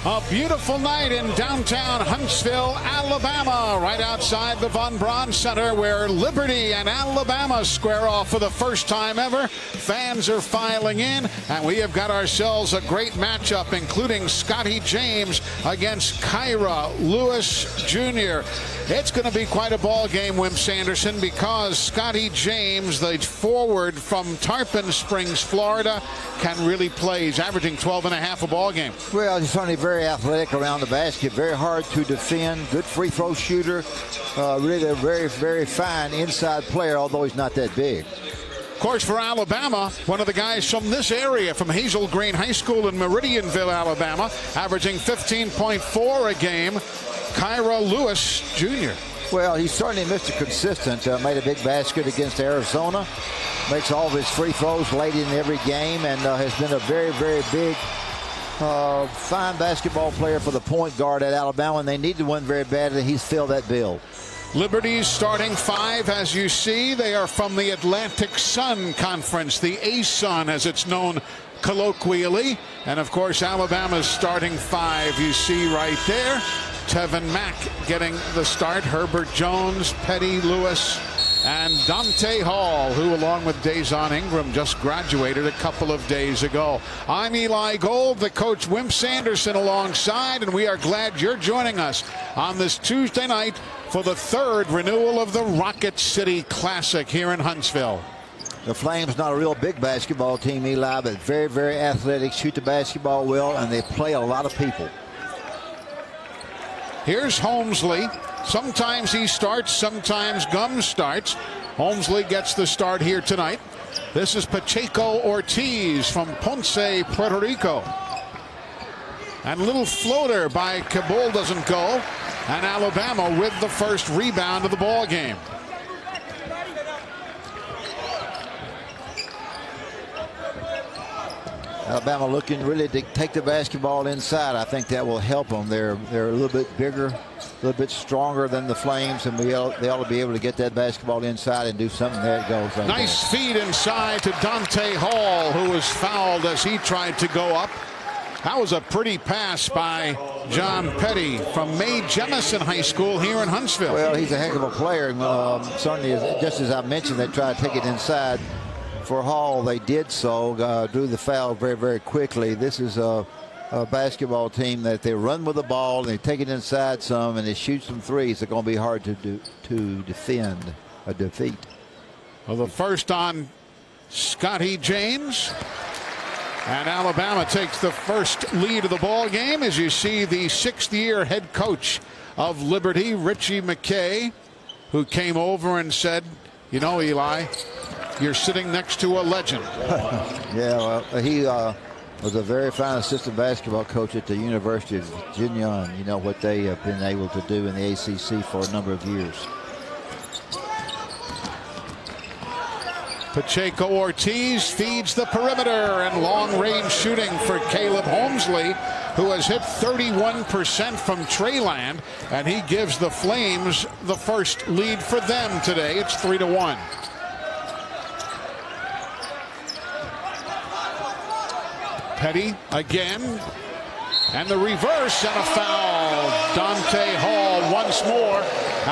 A beautiful night in downtown Huntsville, Alabama, right outside the Von Braun Center, where Liberty and Alabama square off for the first time ever. Fans are filing in, and we have got ourselves a great matchup, including Scotty James against Kyra Lewis Jr. It's going to be quite a ball game, Wimp Sanderson, because Scotty James, the forward from Tarpon Springs, Florida, can really play. He's averaging 12.5 a ball game. Well, he's certainly very athletic around the basket, very hard to defend, good free throw shooter, really a very, very fine inside player, although he's not that big. Of course, for Alabama, one of the guys from this area, from Hazel Green High School in Meridianville, Alabama, averaging 15.4 a game, Kyra Lewis Jr. Well, he's certainly Mr. Consistent. Made a big basket against Arizona. Makes all of his free throws late in every game, and has been a very, very big, fine basketball player for the point guard at Alabama, and they needed one very badly. He's filled that bill. Liberty's starting five, as you see, they are from the Atlantic Sun Conference, the A-Sun as it's known colloquially. And of course, Alabama's starting five, you see right there. Tevin Mack getting the start, Herbert Jones, Petty Lewis, and Dante Hall, who along with Dazon Ingram just graduated a couple of days ago. I'm Eli Gold, the coach Wimp Sanderson alongside, and we are glad you're joining us on this Tuesday night for the third renewal of the Rocket City Classic here in Huntsville. The Flames not a real big basketball team, Eli, but very, very athletic, shoot the basketball well, and they play a lot of people. Here's Holmesley. Sometimes he starts, sometimes Gum starts. Holmesley gets the start here tonight. This is Pacheco Ortiz from Ponce, Puerto Rico. And a little floater by Cabul doesn't go. And Alabama with the first rebound of the ball game. Alabama looking really to take the basketball inside. I think that will help them. They're a little bit bigger, a little bit stronger than the Flames, and they ought to be able to get that basketball inside and do something. There it goes. Right nice feed inside to Dante Hall, who was fouled as he tried to go up. That was a pretty pass by John Petty from Mae Jemison High School here in Huntsville. Well, he's a heck of a player. Certainly, just as I mentioned, they tried to take it inside. For Hall, they did so, drew the foul very, very quickly. This is a basketball team that they run with the ball, and they take it inside some, and they shoot some threes. They're going to be hard to defend a defeat. Well, the first on Scotty James. And Alabama takes the first lead of the ball game, as you see the sixth-year head coach of Liberty, Richie McKay, who came over and said, you know, Eli, you're sitting next to a legend. Yeah, well, he was a very fine assistant basketball coach at the University of Virginia, and you know what they have been able to do in the ACC for a number of years. Pacheco Ortiz feeds the perimeter, and long-range shooting for Caleb Holmesley, who has hit 31% from Treyland, and he gives the Flames the first lead for them today. It's 3-1. Petty again, and the reverse, and a foul. Dante Hall once more,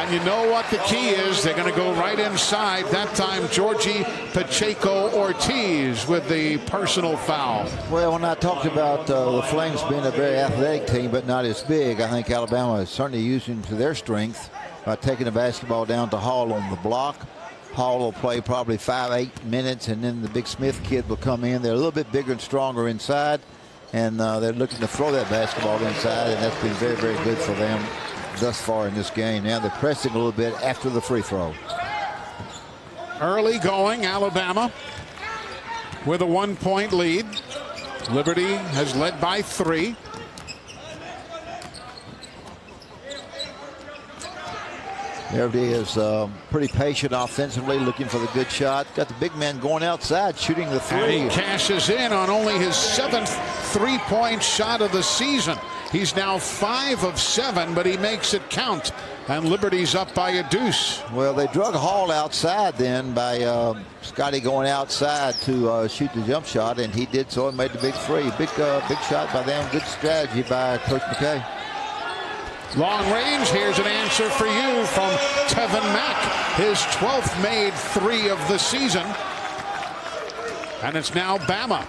and you know what the key is. They're going to go right inside. That time, Georgie Pacheco Ortiz with the personal foul. Well, when I talked about the Flames being a very athletic team, but not as big, I think Alabama is certainly using to their strength by taking the basketball down to Hall on the block. Hall will play probably 5-8 minutes, and then the Big Smith kid will come in. They're a little bit bigger and stronger inside, and they're looking to throw that basketball inside, and that's been very, very good for them thus far in this game. Now they're pressing a little bit after the free throw. Early going, Alabama with a 1-point lead. Liberty has led by 3. Everybody is pretty patient offensively, looking for the good shot. Got the big man going outside, shooting the three. And he cashes in on only his 7th three-point shot of the season. He's now 5 of 7, but he makes it count. And Liberty's up by a deuce. Well, they drug Hall outside then by Scotty going outside to shoot the jump shot, and he did so and made the big three. Big shot by them. Good strategy by Coach McKay. Long range, here's an answer for you from Tevin Mack. His 12th made three of the season. And it's now Bama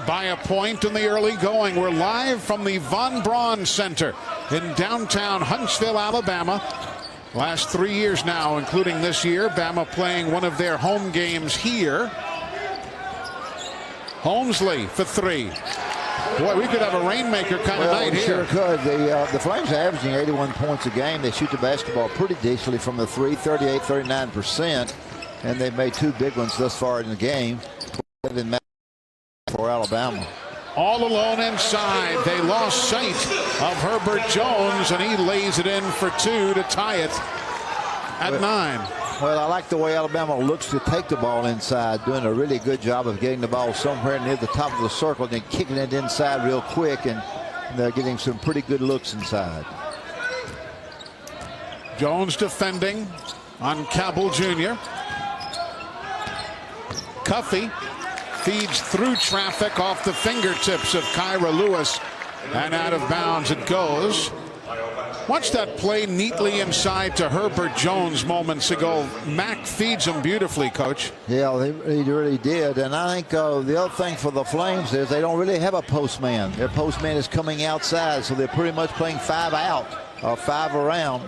by a point in the early going. We're live from the Von Braun Center in downtown Huntsville, Alabama. Last 3 years now, including this year, Bama playing one of their home games here. Holmesley for three. Boy, we could have a rainmaker kind of night here. Sure could. The Flames are averaging 81 points a game. They shoot the basketball pretty decently from the three, 38, 39%. And they've made two big ones thus far in the game for Alabama. All alone inside. They lost sight of Herbert Jones, and he lays it in for two to tie it at 9. Well, I like the way Alabama looks to take the ball inside, doing a really good job of getting the ball somewhere near the top of the circle and then kicking it inside real quick, and they're getting some pretty good looks inside. Jones defending on Cabell Jr. Cuffey feeds through traffic off the fingertips of Kyra Lewis, and out of bounds it goes. Watch that play neatly inside to Herbert Jones moments ago. Mack feeds him beautifully, Coach. Yeah, he really did. And I think the other thing for the Flames is they don't really have a postman. Their postman is coming outside, so they're pretty much playing 5 out or 5 around.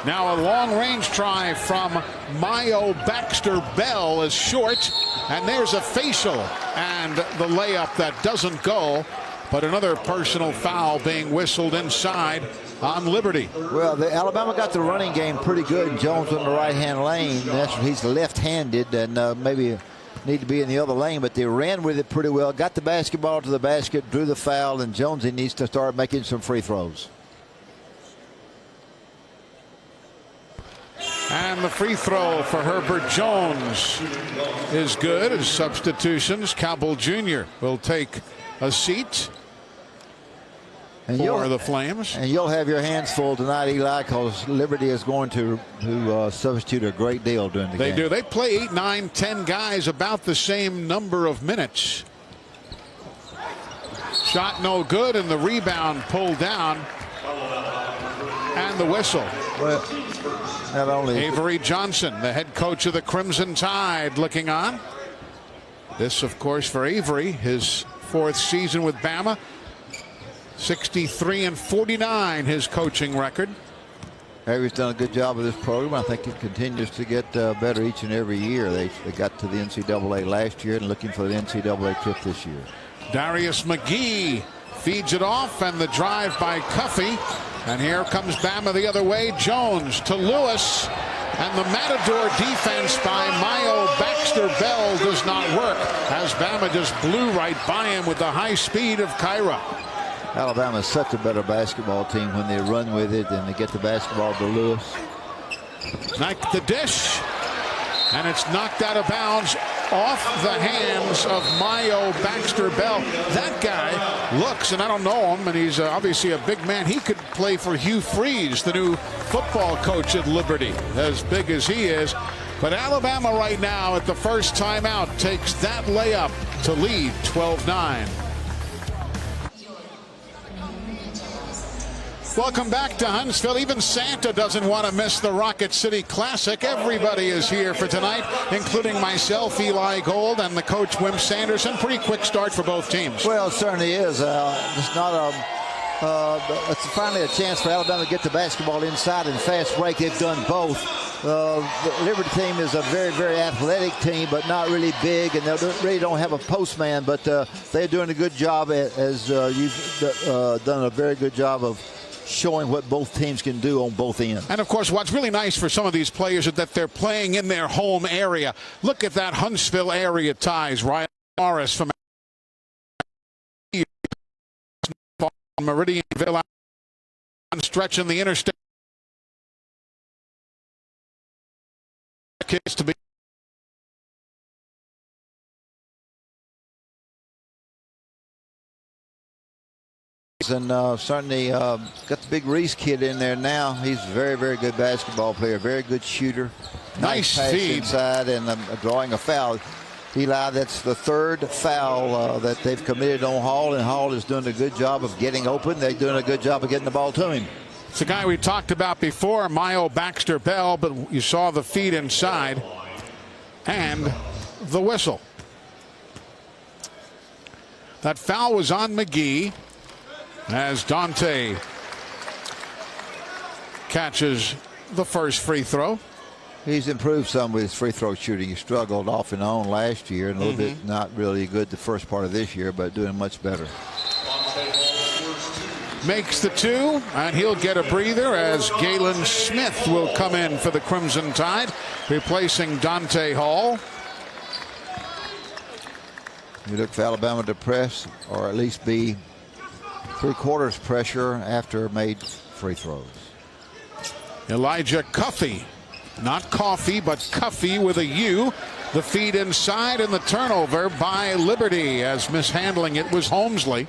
Now a long-range try from Mayo Baxter Bell is short, and there's a facial and the layup that doesn't go, but another personal foul being whistled inside on Liberty. Well, Alabama got the running game pretty good. Jones on the right-hand lane. He's left-handed and maybe need to be in the other lane, but they ran with it pretty well. Got the basketball to the basket, drew the foul, and Jonesy needs to start making some free throws. And the free throw for Herbert Jones is good. As substitutions, Cabell Jr. will take a seat for the Flames. And you'll have your hands full tonight, Eli, because Liberty is going to substitute a great deal during the game. They do. They play 8, 9, 10 guys about the same number of minutes. Shot no good, and the rebound pulled down. And the whistle. Well, not only Avery Johnson, the head coach of the Crimson Tide, looking on. This, of course, for Avery, his 4th season with Bama. 63-49, his coaching record. Avery's done a good job with this program. I think it continues to get better each and every year. They got to the NCAA last year and looking for the NCAA trip this year. Darius McGee feeds it off, and the drive by Cuffey. And here comes Bama the other way. Jones to Lewis. And the Matador defense by Mayo Baxter Bell does not work, as Bama just blew right by him with the high speed of Kyra. Alabama is such a better basketball team when they run with it and they get the basketball to Lewis. Like the dish. And it's knocked out of bounds off the hands of Mayo Baxter Bell. That guy looks, and I don't know him, and he's obviously a big man. He could play for Hugh Freeze, the new football coach at Liberty, as big as he is. But Alabama right now at the first timeout takes that layup to lead 12-9. Welcome back to Huntsville. Even Santa doesn't want to miss the Rocket City Classic. Everybody is here for tonight, including myself, Eli Gold, and the coach, Wim Sanderson. Pretty quick start for both teams. Well, it certainly is. It's not it's finally a chance for Alabama to get the basketball inside and fast break. They've done both. The Liberty team is a very, very athletic team, but not really big, and they really don't have a postman, but they're doing a good job, as you've done a very good job of showing what both teams can do on both ends. And, of course, what's really nice for some of these players is that they're playing in their home area. Look at that Huntsville area ties. Ryan Morris from Meridianville stretching the interstate. kids to be. And certainly got the big Reese kid in there now. He's a very, very good basketball player, very good shooter. Nice pass feed inside and drawing a foul. Eli, that's the third foul that they've committed on Hall, and Hall is doing a good job of getting open. They're doing a good job of getting the ball to him. It's a guy we talked about before, Mile Baxter Bell, but you saw the feed inside and the whistle. That foul was on McGee as Dante catches the first free throw. He's improved some with his free throw shooting. He struggled off and on last year, and a little bit not really good the first part of this year, but doing much better. Makes the two, and he'll get a breather as Galen Smith will come in for the Crimson Tide, replacing Dante Hall. You look for Alabama to press, or at least be three-quarters pressure after made free throws. Elijah Cuffey, not Coffee, but Cuffey with a U. The feed inside and the turnover by Liberty as mishandling it was Holmesley.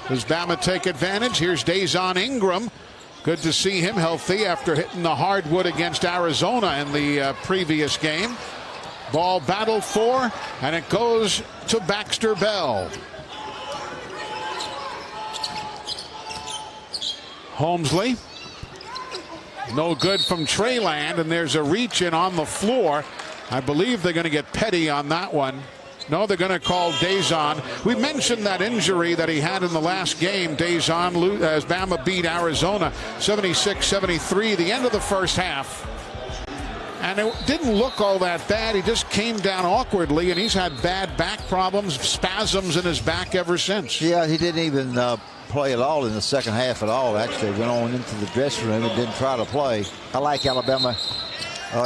Does Bama take advantage? Here's Dazon Ingram. Good to see him healthy after hitting the hardwood against Arizona in the previous game. Ball battled for, and it goes to Baxter Bell. Holmesley. No good from Treyland, and there's a reach in on the floor. I believe they're going to get petty on that one. No, they're going to call Dazon. We mentioned that injury that he had in the last game. Dazon, as Bama beat Arizona 76-73, the end of the first half. And it didn't look all that bad. He just came down awkwardly, and he's had bad back problems, spasms in his back ever since. Yeah, he didn't even play at all in the second half at all. Actually went on into the dressing room and didn't try to play. I like Alabama.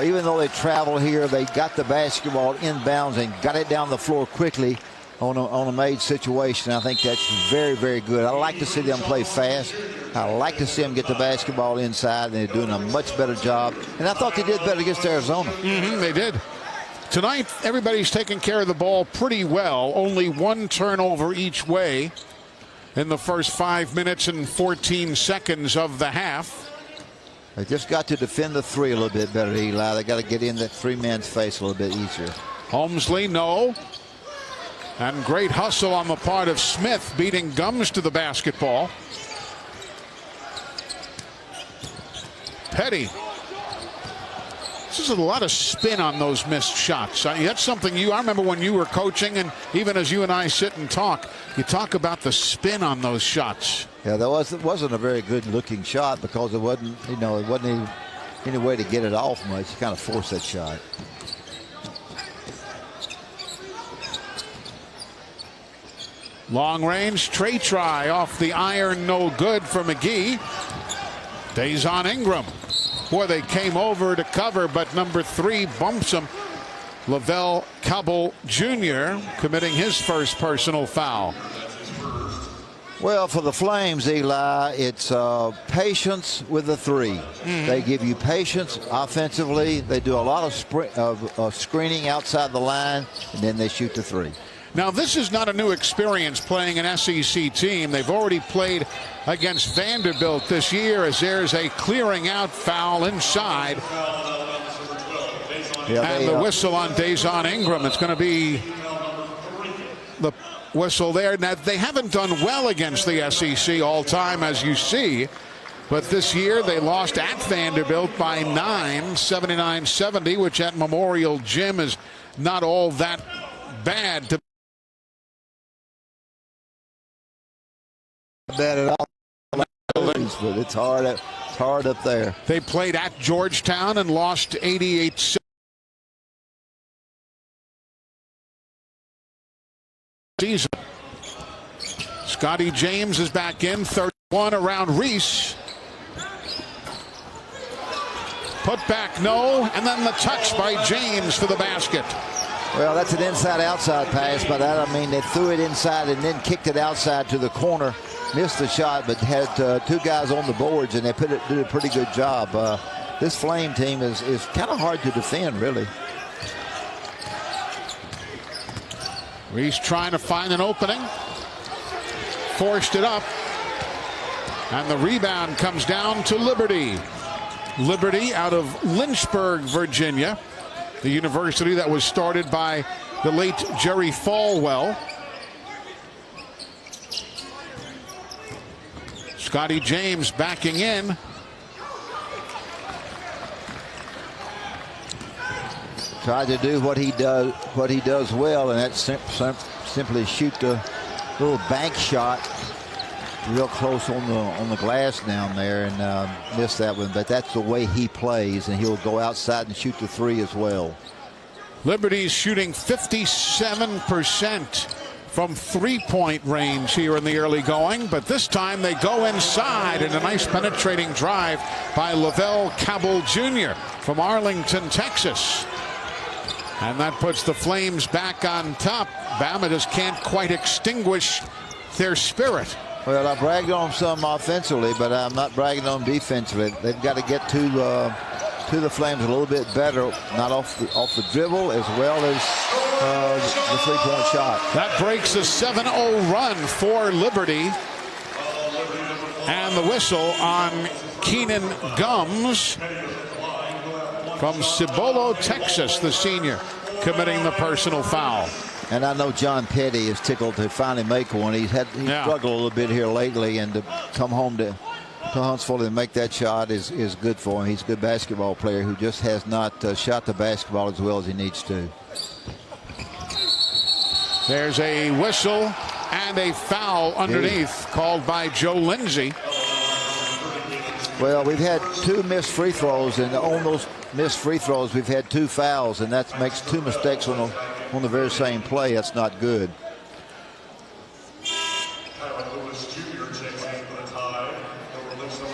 Even though they travel here, they got the basketball inbounds and got it down the floor quickly on a made situation. I think that's very, very good. I like to see them play fast. I like to see them get the basketball inside, and they're doing a much better job. And I thought they did better against Arizona. They did. Tonight, everybody's taking care of the ball pretty well. Only one turnover each way in the first 5 minutes and 14 seconds of the half. They just got to defend the three a little bit better, Eli. They got to get in that three-man's face a little bit easier. Holmesley, no. And great hustle on the part of Smith, beating Gums to the basketball. Petty. This is a lot of spin on those missed shots. That's something I remember when you were coaching, and even as you and I sit and talk, you talk about the spin on those shots. Yeah, that wasn't a very good looking shot because it wasn't, it wasn't any way to get it off much. You kind of forced that shot. Long range try off the iron, no good for McGee. Dazon Ingram. Boy, they came over to cover, but number 3 bumps him. Lavelle Cabell Jr. committing his first personal foul. Well, for the Flames, Eli, it's patience with the three. They give you patience offensively. They do a lot of screening outside the line, and then they shoot the three. Now, this is not a new experience playing an SEC team. They've already played against Vanderbilt this year as there's a clearing out foul inside. And the whistle on Dazon Ingram. It's going to be the whistle there. Now, they haven't done well against the SEC all time, as you see. But this year, they lost at Vanderbilt by 9, 79-70, which at Memorial Gym is not all that bad to bad at all, but it's hard up there. They played at Georgetown and lost 88-7. Season. Scotty James is back in, 31 around Reese. Put back, no, and then the touch by James for the basket. Well, that's an inside-outside pass, but I mean they threw it inside and then kicked it outside to the corner. Missed the shot, but had 2 guys on the boards, and they did a pretty good job. this Flame team is kind of hard to defend, really. Reese trying to find an opening. Forced it up. And the rebound comes down to Liberty. Liberty out of Lynchburg, Virginia. The university that was started by the late Jerry Falwell. Scotty James backing in. Tried to do what he does well, and that's simply shoot the little bank shot real close on the glass down there, and missed that one. But that's the way he plays, and he'll go outside and shoot the three as well. Liberty's shooting 57% from three-point range here in the early going, but this time they go inside in a nice penetrating drive by Lavelle Cabell Jr. from Arlington, Texas. And that puts the Flames back on top. Bama just can't quite extinguish their spirit. Well, I bragged on some offensively, but I'm not bragging on defensively. They've got to get to the Flames a little bit better, not off the dribble as well as the three-point shot. That breaks a 7-0 run for Liberty. And the whistle on Keenan Gums from Cibolo, Texas, the senior, committing the personal foul. And I know John Petty is tickled to finally make one. He's struggled a little bit here lately, and to come home to Huntsville and make that shot is good for him. He's a good basketball player who just has not shot the basketball as well as he needs to. There's a whistle and a foul underneath called by Joe Lindsay. Well, we've had two missed free throws, and on those missed free throws we've had two fouls, and that makes two mistakes on the very same play. That's not good.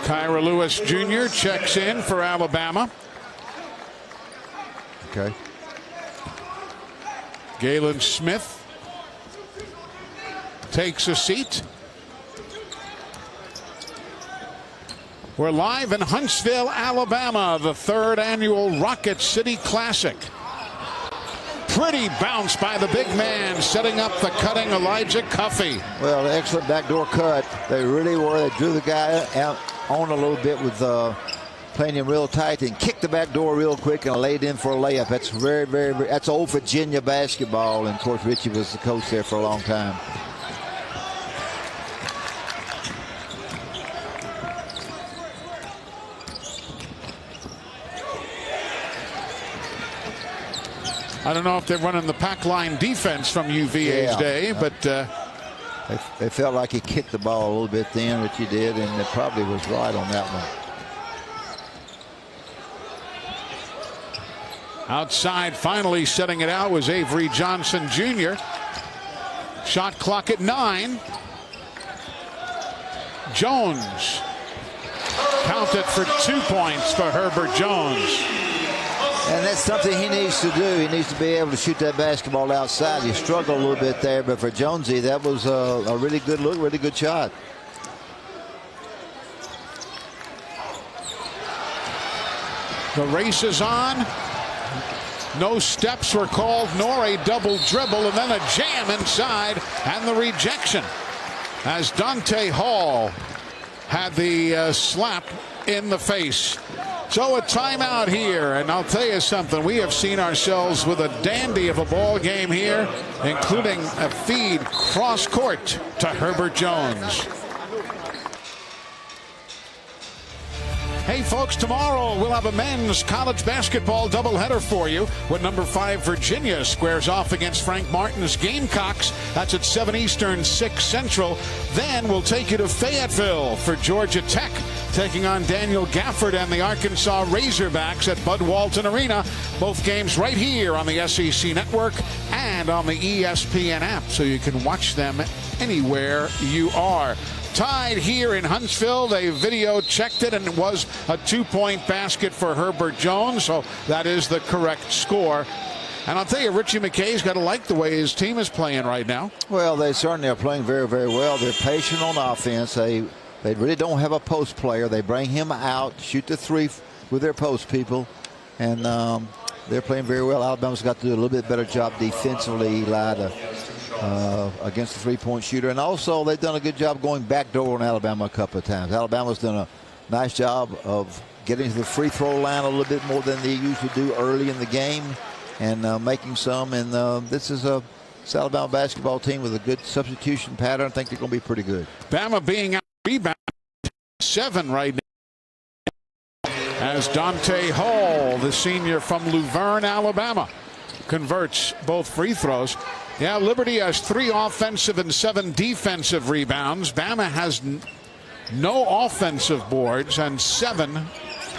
Kyra Lewis Jr. checks in for Alabama. Okay. Galen Smith takes a seat. We're live in Huntsville, Alabama, the third annual Rocket City Classic. Pretty bounce by the big man, setting up the cutting Elijah Cuffey. Well, excellent backdoor cut. They really were. They drew the guy out on a little bit with playing him real tight and kicked the back door real quick and laid in for a layup. That's very, that's old Virginia basketball. And of course, Richie was the coach there for a long time. I don't know if they're running the pack line defense from UVA's day, but they felt like he kicked the ball a little bit then, which he did, and it probably was right on that one. Outside, finally setting it out was Avery Johnson Jr. Shot clock at 9. Jones. Count it for 2 points for Herbert Jones. And that's something he needs to do. He needs to be able to shoot that basketball outside. He struggled a little bit there, but for Jonesy, that was a really good look, really good shot. The race is on. No steps were called, nor a double dribble, and then a jam inside, and the rejection as Dante Hall had the slap in the face. So a timeout here, and I'll tell you something, we have seen ourselves with a dandy of a ball game here, including a feed cross court to Herbert Jones. Hey folks, tomorrow we'll have a men's college basketball doubleheader for you when number 5 Virginia squares off against Frank Martin's Gamecocks. That's at 7 Eastern, 6 Central. Then we'll take you to Fayetteville for Georgia Tech, taking on Daniel Gafford and the Arkansas Razorbacks at Bud Walton Arena. Both games right here on the SEC Network and on the ESPN app, so you can watch them anywhere you are. Tied here in Huntsville. They video checked it, and it was a 2-point basket for Herbert Jones, so that is the correct score. And I'll tell you, Richie McKay's got to like the way his team is playing right now. Well, they certainly are playing very, very well. They're patient on offense. They really don't have a post player. They bring him out, shoot the three with their post people, and they're playing very well. Alabama's got to do a little bit better job defensively, Eli, against the three-point shooter. And also, they've done a good job going backdoor on Alabama a couple of times. Alabama's done a nice job of getting to the free throw line a little bit more than they usually do early in the game, and making some. And this is a Alabama basketball team with a good substitution pattern. I think they're going to be pretty good. Bama being out rebound 7 right now, as Dante Hall, the senior from Luverne, Alabama, converts both free throws. Yeah, Liberty has 3 offensive and 7 defensive rebounds. Bama has no offensive boards and 7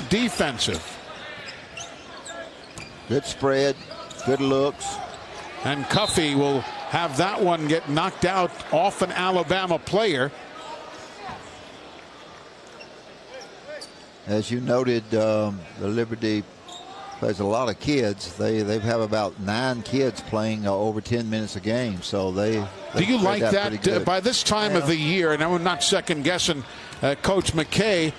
defensive. Good spread, good looks. And Cuffey will have that one get knocked out off an Alabama player. As you noted, the Liberty plays a lot of kids. They have about 9 kids playing over 10 minutes a game. So they do you like that? By this time of the year, and I'm not second guessing Coach McKay,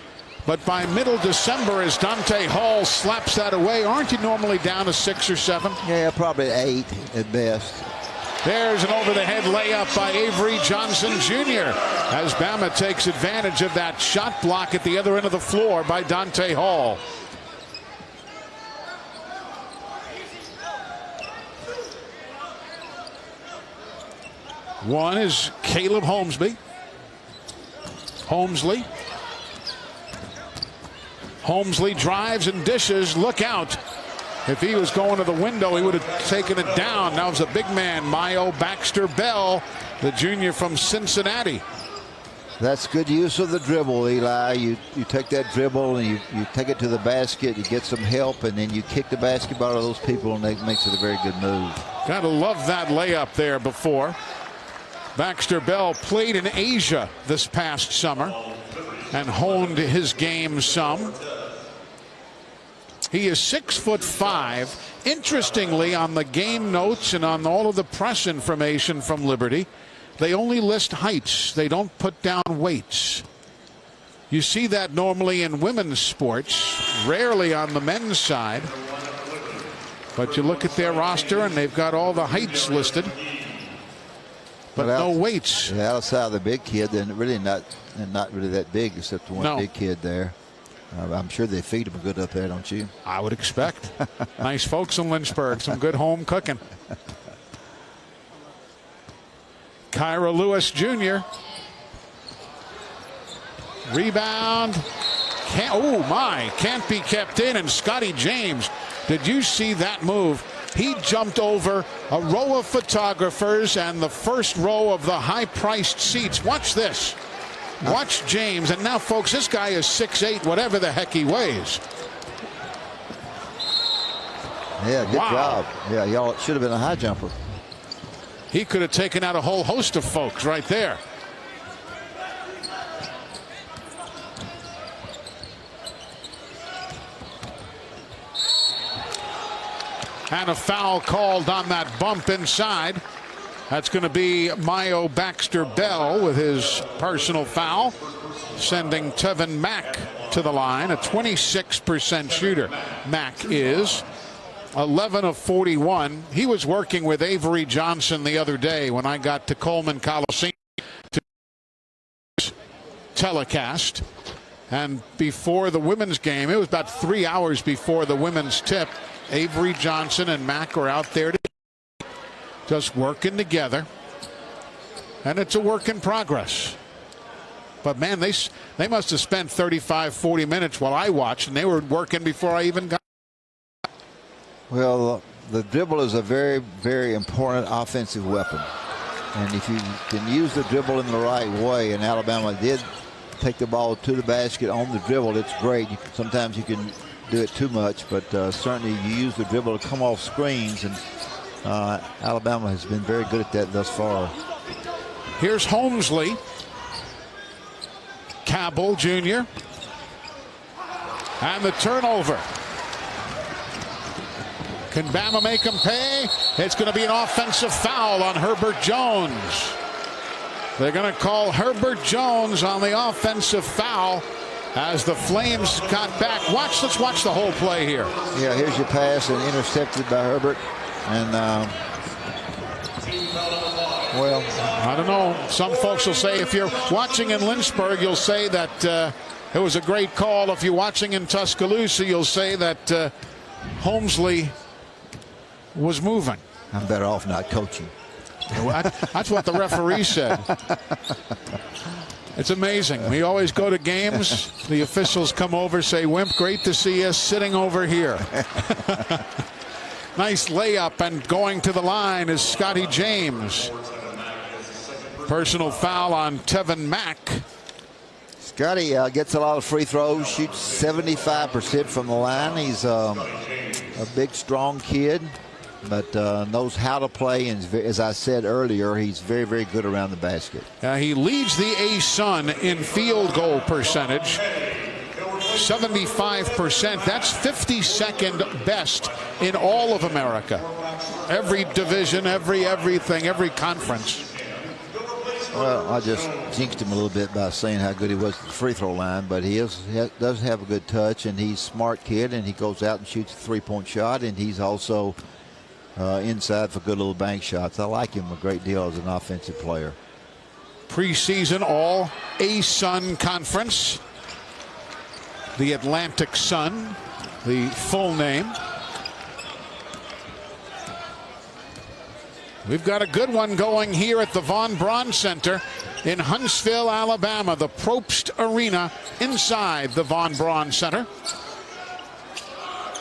but by middle December, as Dante Hall slaps that away, aren't you normally down to 6 or 7? Yeah, probably 8 at best. There's an over-the-head layup by Avery Johnson Jr. as Bama takes advantage of that shot block at the other end of the floor by Dante Hall. One is Caleb Holmesley. Holmesley drives and dishes. Look out. If he was going to the window, he would have taken it down. Now it's a big man, Mayo Baxter Bell, the junior from Cincinnati. That's good use of the dribble, Eli. You take that dribble and you take it to the basket, you get some help, and then you kick the basketball to those people, and it makes it a very good move. Gotta love that layup there before. Baxter Bell played in Asia this past summer and honed his game some. He is 6'5". Interestingly, on the game notes and on all of the press information from Liberty, they only list heights. They don't put down weights. You see that normally in women's sports, rarely on the men's side. But you look at their roster and they've got all the heights listed, but no weights. Yeah, outside of the big kid, they're really not really that big, except one big kid there. I'm sure they feed them good up there, don't you? I would expect. Nice folks in Lynchburg. Some good home cooking. Kyra Lewis Jr. Rebound. Can't be kept in. And Scotty James, did you see that move? He jumped over a row of photographers and the first row of the high-priced seats. Watch this. Watch James. And now, folks, this guy is 6'8", whatever the heck he weighs. Yeah, good job. Yeah, y'all, it should have been a high jumper. He could have taken out a whole host of folks right there. And a foul called on that bump inside. That's going to be Mayo Baxter Bell with his personal foul, sending Tevin Mack to the line, a 26% shooter. Mack is 11 of 41. He was working with Avery Johnson the other day when I got to Coleman Coliseum to telecast. And before the women's game, it was about 3 hours before the women's tip, Avery Johnson and Mack are out there just working together. And it's a work in progress. But, man, they must have spent 35, 40 minutes while I watched, and they were working before I even got. Well, the dribble is a very, very important offensive weapon. And if you can use the dribble in the right way, and Alabama did take the ball to the basket on the dribble, it's great. Sometimes you can do it too much, but certainly you use the dribble to come off screens, and Alabama has been very good at that thus far. Here's Holmesley. Cabell Jr. And the turnover. Can Bama make him pay? It's going to be an offensive foul on Herbert Jones. They're going to call Herbert Jones on the offensive foul. as the Flames got back. Let's watch the whole play here. Yeah, here's your pass and intercepted by Herbert. And, well, I don't know. Some folks will say if you're watching in Lynchburg, you'll say that it was a great call. If you're watching in Tuscaloosa, you'll say that Holmesley was moving. I'm better off not coaching. That's what the referee said. It's amazing. We always go to games. The officials come over, say, "Wimp, great to see you sitting over here." Nice layup, and going to the line is Scotty James. Personal foul on Tevin Mack. Scotty gets a lot of free throws, shoots 75% from the line. He's a big, strong kid, but knows how to play. And as I said earlier, he's very, very good around the basket. He leads the A-Sun in field goal percentage. 75%. That's 52nd best in all of America. Every division, everything, every conference. Well, I just jinxed him a little bit by saying how good he was at the free throw line, but he does have a good touch, and he's a smart kid, and he goes out and shoots a three-point shot, and he's also inside for good little bank shots. I like him a great deal as an offensive player. Preseason all A-Sun Conference. The Atlantic Sun, the full name. We've got a good one going here at the Von Braun Center in Huntsville, Alabama, the Probst Arena inside the Von Braun Center.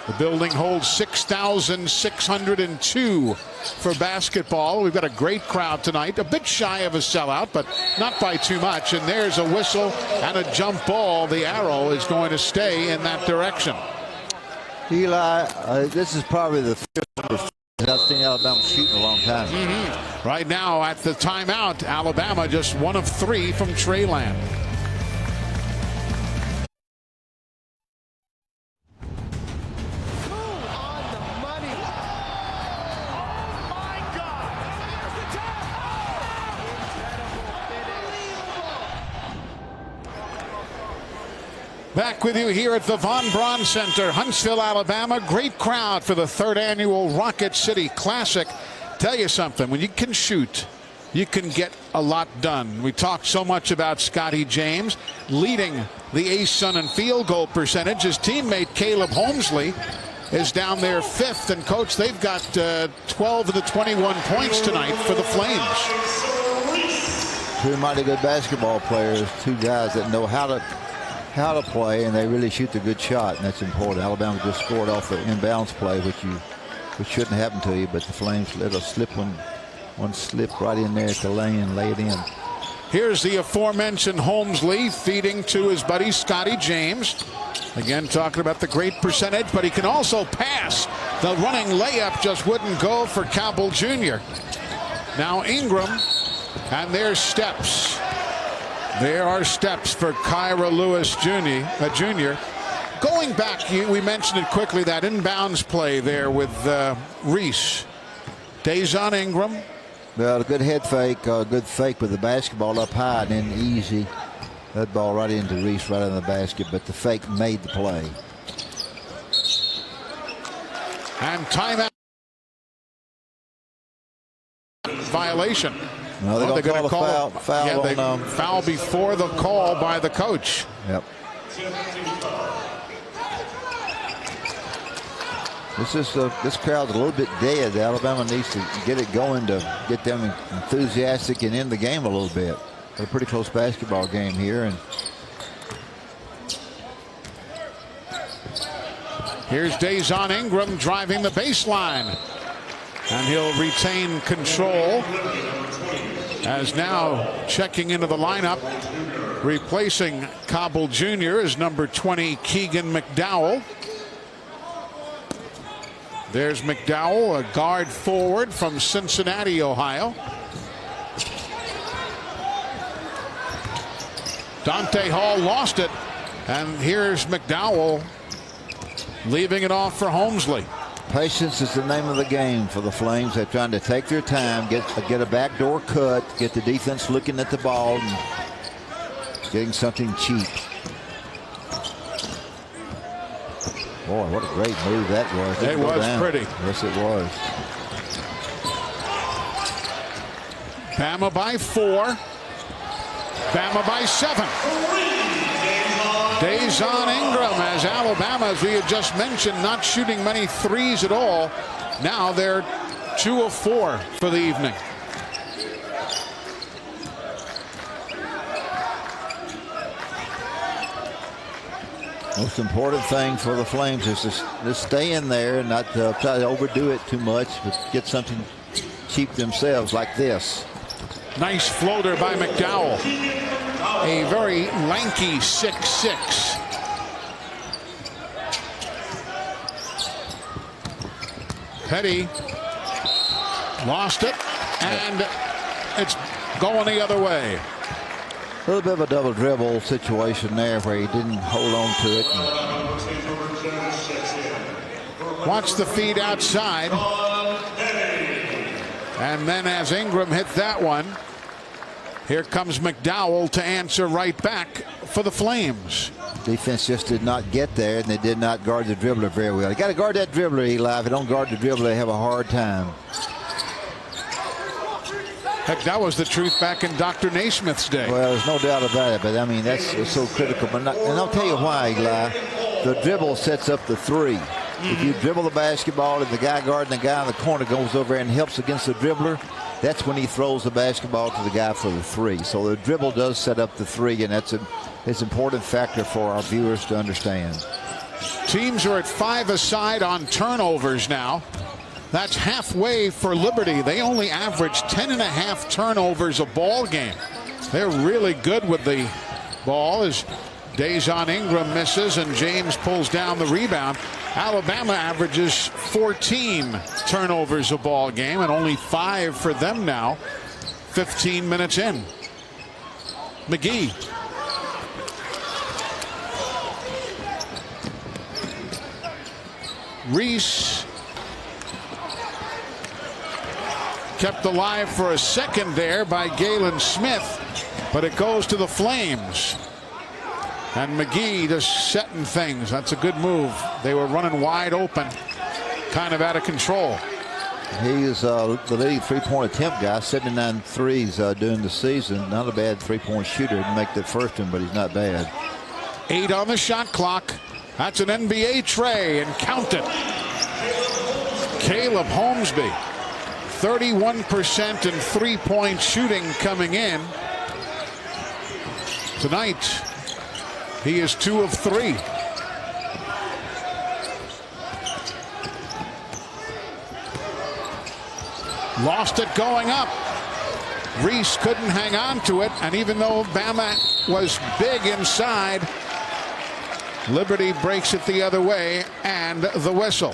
The building holds 6,602 for basketball. We've got a great crowd tonight, a bit shy of a sellout, but not by too much. And there's a whistle and a jump ball. The arrow is going to stay in that direction. Eli, this is probably the first I've seen Alabama shoot in a long time. Right now at the timeout, Alabama just 1 of 3 from Trey Land. Back with you here at the Von Braun Center, Huntsville, Alabama. Great crowd for the 3rd annual Rocket City Classic. Tell you something, when you can shoot, you can get a lot done. We talked so much about Scotty James leading the A-Sun in field goal percentage. His teammate Caleb Holmesley is down there 5th. And, Coach, they've got 12 of the 21 points tonight for the Flames. Two mighty good basketball players, two guys that know how to play, and they really shoot the good shot, and that's important. Alabama just scored off the inbounds play, which shouldn't happen to you, but the Flames let a slip one slip right in there at the lane and lay it in. Here's the aforementioned Holmesley feeding to his buddy Scotty James. Again, talking about the great percentage, but he can also pass. The running layup just wouldn't go for Cabell Jr. Now Ingram, and there's steps. There are steps for Kyra Lewis Jr. Going back, we mentioned it quickly, that inbounds play there with Reese. Dejon Ingram. Well, a good head fake, good fake with the basketball up high and then easy. That ball right into Reese, right in the basket, but the fake made the play. And timeout. Violation. No, they're going to call a foul on foul before the call by the coach. Yep. This crowd's a little bit dead. Alabama needs to get it going to get them enthusiastic and in the game a little bit. A pretty close basketball game here. And here's Dejon Ingram driving the baseline. And he'll retain control as now checking into the lineup, replacing Cabell Jr. is number 20, Keegan McDowell. There's McDowell, a guard forward from Cincinnati, Ohio. Dante Hall lost it, and here's McDowell leaving it off for Holmesley. Patience is the name of the game for the Flames. They're trying to take their time, get a backdoor cut, get the defense looking at the ball and getting something cheap. Boy, what a great move that was. It was pretty. Yes, it was. Bama by 4. Bama by 7. Dazon Ingram, as Alabama, as we had just mentioned, not shooting many threes at all. Now they're 2 of 4 for the evening. Most important thing for the Flames is to stay in there and not try to overdo it too much, but get something cheap themselves like this. Nice floater by McDowell. A very lanky 6'6". Petty lost it, and it's going the other way. A little bit of a double dribble situation there where he didn't hold on to it. Watch the feed outside. And then as Ingram hit that one, here comes McDowell to answer right back for the Flames. Defense just did not get there, and they did not guard the dribbler very well. You got to guard that dribbler, Eli. If you don't guard the dribbler, they have a hard time. Heck, that was the truth back in Dr. Naismith's day. Well, there's no doubt about it, but I mean, that's so critical. But and I'll tell you why, Eli. The dribble sets up the three. If you dribble the basketball and the guy guarding the guy in the corner goes over and helps against the dribbler, that's when he throws the basketball to the guy for the three. So the dribble does set up the three, and it's an important factor for our viewers to understand. Teams are at 5 aside on turnovers now. That's halfway for Liberty. They only average 10.5 turnovers a ball game. They're really good with the ball as Dazon Ingram misses and James pulls down the rebound. Alabama averages 14 turnovers a ball game and only 5 for them now. 15 minutes in. McGee. Reese kept alive for a second there by Galen Smith, but it goes to the Flames. And McGee just setting things. That's a good move. They were running wide open, kind of out of control. He is the leading three-point attempt guy, 79 threes during the season. Not a bad three-point shooter. Didn't make the first one, but he's not bad. 8 on the shot clock. That's an NBA tray, and count it. Caleb Holmesby, 31% in three-point shooting coming in. Tonight, he is 2 of 3. Lost it going up. Reese couldn't hang on to it, and even though Bama was big inside, Liberty breaks it the other way, and the whistle.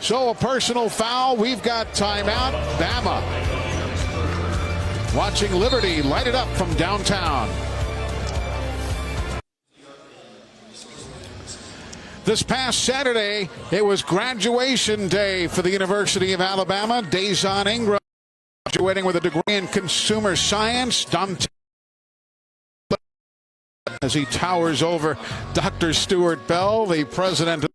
So a personal foul. We've got timeout. Bama watching Liberty light it up from downtown. This past Saturday, it was graduation day for the University of Alabama. Dazon Ingram graduating with a degree in consumer science. Dante, as he towers over Dr. Stuart Bell, the president of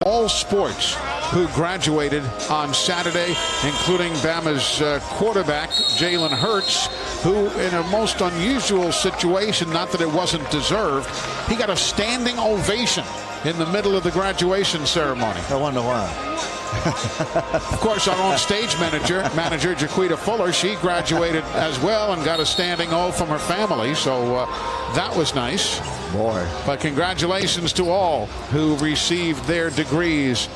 all sports who graduated on Saturday, including Bama's quarterback, Jalen Hurts, who in a most unusual situation, not that it wasn't deserved, he got a standing ovation in the middle of the graduation ceremony. I wonder why. Of course, our own stage manager, Jaquita Fuller, she graduated as well and got a standing O from her family, so that was nice. Boy. But congratulations to all who received their degrees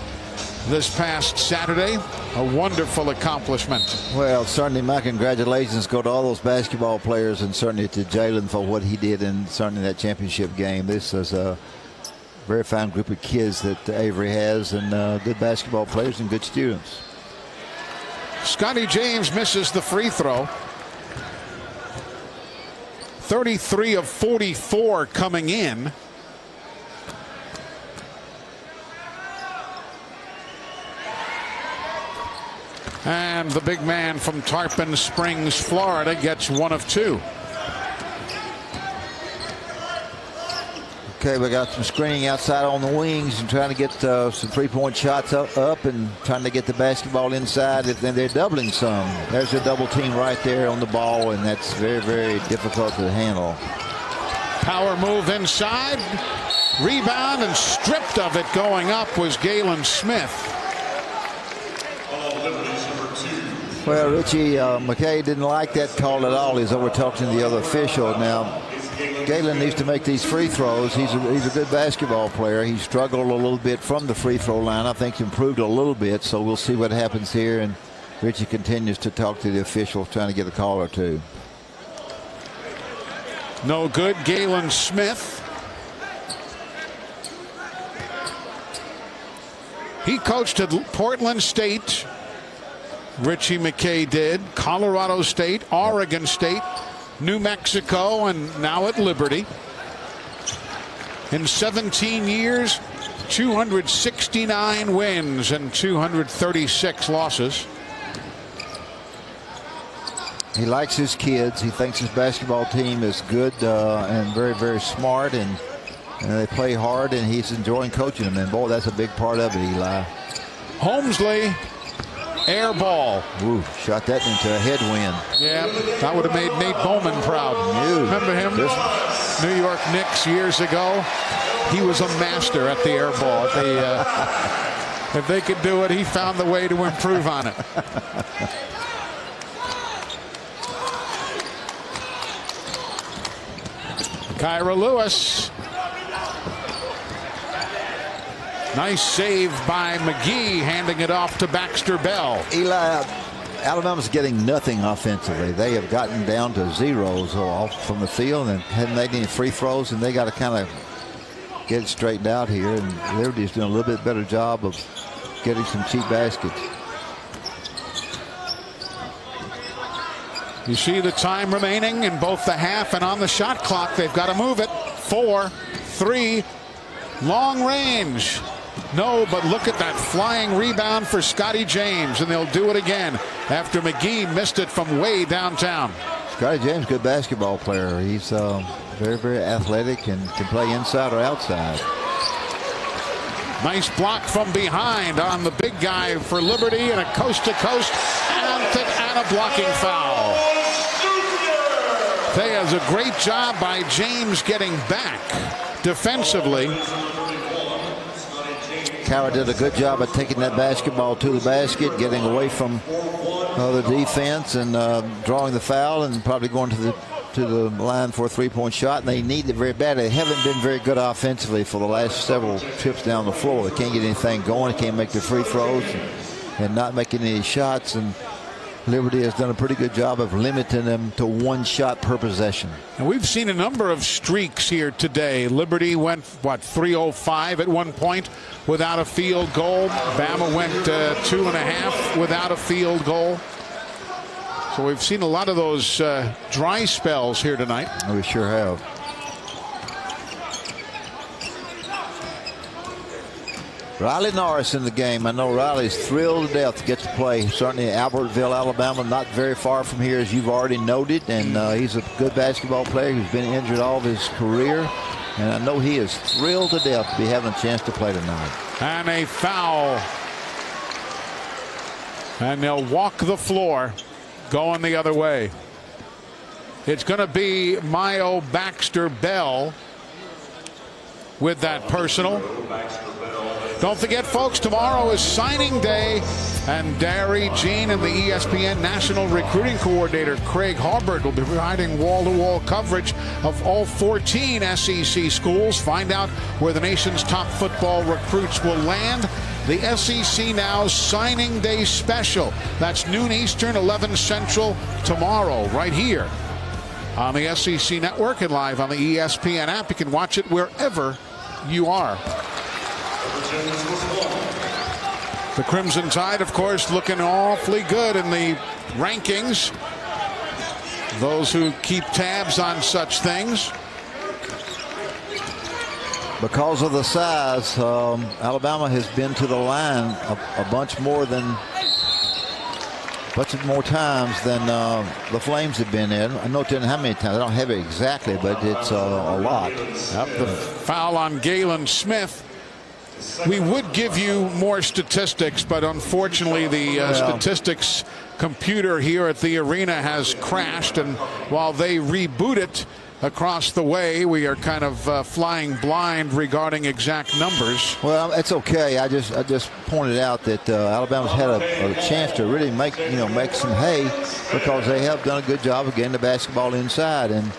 this past Saturday. A wonderful accomplishment. Well, certainly my congratulations go to all those basketball players, and certainly to Jalen for what he did in certainly that championship game. This is a very fine group of kids that Avery has, and good basketball players and good students. Scotty James misses the free throw. 33 of 44 coming in. And the big man from Tarpon Springs, Florida, gets 1 of 2. Okay, we got some screening outside on the wings and trying to get some three-point shots up and trying to get the basketball inside. Then they're doubling some. There's a double team right there on the ball, and that's very, very difficult to handle. Power move inside. Rebound and stripped of it going up was Galen Smith. Well, Richie McKay didn't like that call at all. He's over talking to the other official. Now, Galen needs to make these free throws. He's a good basketball player. He struggled a little bit from the free throw line. I think he improved a little bit, so we'll see what happens here. And Richie continues to talk to the officials, trying to get a call or two. No good. Galen Smith. He coached at Portland State. Richie McKay did. Colorado State, Oregon State, New Mexico, and now at Liberty. In 17 years, 269 wins and 236 losses. He likes his kids. He thinks his basketball team is good and very, very smart, and they play hard, and he's enjoying coaching them. And boy, that's a big part of it, Eli. Holmesley, air ball. Ooh, shot that into a headwind. Yeah, that would have made Nate Bowman proud. Remember him? New York Knicks years ago. He was a master at the air ball. If they could do it, he found the way to improve on it. Kyra Lewis. Nice save by McGee, handing it off to Baxter Bell. Eli, Alabama's getting nothing offensively. They have gotten down to zeros off from the field and haven't made any free throws, and they got to kind of get it straightened out here. And Liberty's doing a little bit better job of getting some cheap baskets. You see the time remaining in both the half and on the shot clock. They've got to move it. 4, 3, long range. No, but look at that flying rebound for Scotty James, and they'll do it again after McGee missed it from way downtown. Scotty James, good basketball player. He's very, very athletic and can play inside or outside. Nice block from behind on the big guy for Liberty, and a coast-to-coast and a blocking foul. They has a great job by James getting back defensively. Cowher did a good job of taking that basketball to the basket, getting away from the defense and drawing the foul, and probably going to the line for a three-point shot. And they need it very bad. They haven't been very good offensively for the last several trips down the floor. They can't get anything going. They can't make their free throws and not making any shots. And Liberty has done a pretty good job of limiting them to one shot per possession. And we've seen a number of streaks here today. Liberty went, 305 at one point without a field goal. Bama went 2.5 without a field goal. So we've seen a lot of those dry spells here tonight. We sure have. Riley Norris in the game. I know Riley's thrilled to death to get to play. Certainly Albertville, Alabama, not very far from here, as you've already noted. And he's a good basketball player who's been injured all of his career. And I know he is thrilled to death to be having a chance to play tonight. And a foul. And they'll walk the floor going the other way. It's going to be Mayo Baxter Bell with that personal. Don't forget, folks, tomorrow is signing day, and Derry Jean and the ESPN National Recruiting Coordinator Craig Harbert will be providing wall-to-wall coverage of all 14 SEC schools. Find out where the nation's top football recruits will land. The SEC Now Signing Day Special. That's noon Eastern, 11 Central tomorrow, right here on the SEC Network and live on the ESPN app. You can watch it wherever you are. The Crimson Tide, of course, looking awfully good in the rankings. Those who keep tabs on such things. Because of the size, Alabama has been to the line a bunch more than bunch more times than the Flames have been in. I don't know how many times. I don't have it exactly, but it's a lot. Yep, the foul on Galen Smith. We would give you more statistics, but unfortunately the statistics computer here at the arena has crashed, and while they reboot it across the way, we are kind of flying blind regarding exact numbers. Well, it's okay. I just pointed out that Alabama's had a chance to really make some hay, because they have done a good job of getting the basketball inside, and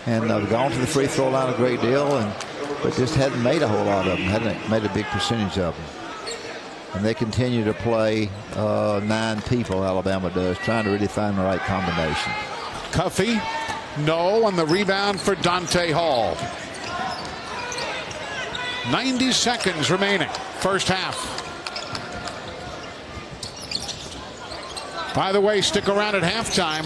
they've gone to the free throw line a great deal, but just hadn't made a whole lot of them, hadn't made a big percentage of them. And they continue to play 9 people, Alabama does, trying to really find the right combination. Cuffey, no, on the rebound for Dante Hall. 90 seconds remaining, first half. By the way, stick around at halftime.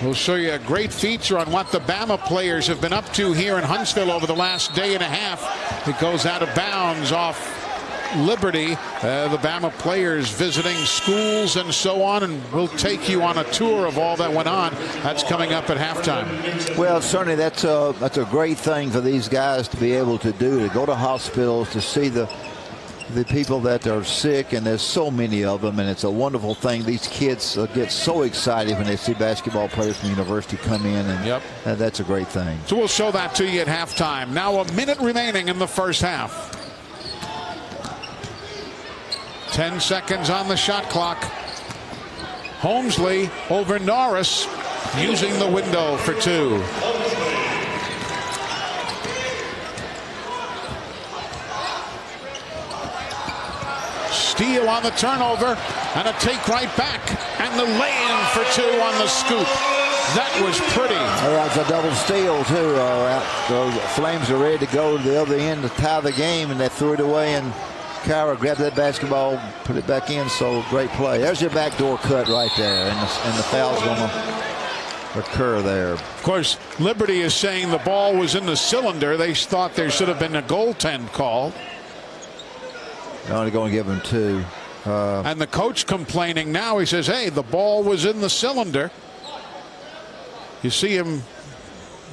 We'll show you a great feature on what the Bama players have been up to here in Huntsville over the last day and a half. It goes out of bounds off Liberty. The Bama players visiting schools and so on, and we'll take you on a tour of all that went on. That's coming up at halftime. Well, certainly that's a great thing for these guys to be able to do, to go to hospitals, to see the people that are sick, and there's so many of them, and it's a wonderful thing. These kids get so excited when they see basketball players from the university come in, and that's a great thing. So we'll show that to you at halftime. Now a minute remaining in the first half. 10 seconds on the shot clock. Holmesley over Norris, using the window for 2. Steele on the turnover, and a take right back, and the lay-in for 2 on the scoop. That was pretty. That's a double steal too. The Flames are ready to go to the other end to tie the game, and they threw it away, and Kara grabbed that basketball, put it back in. So great play. There's your backdoor cut right there, and the foul's going to occur there. Of course, Liberty is saying the ball was in the cylinder. They thought there should have been a goaltend call. They're only going to give him 2. And the coach complaining now. He says, hey, the ball was in the cylinder. You see him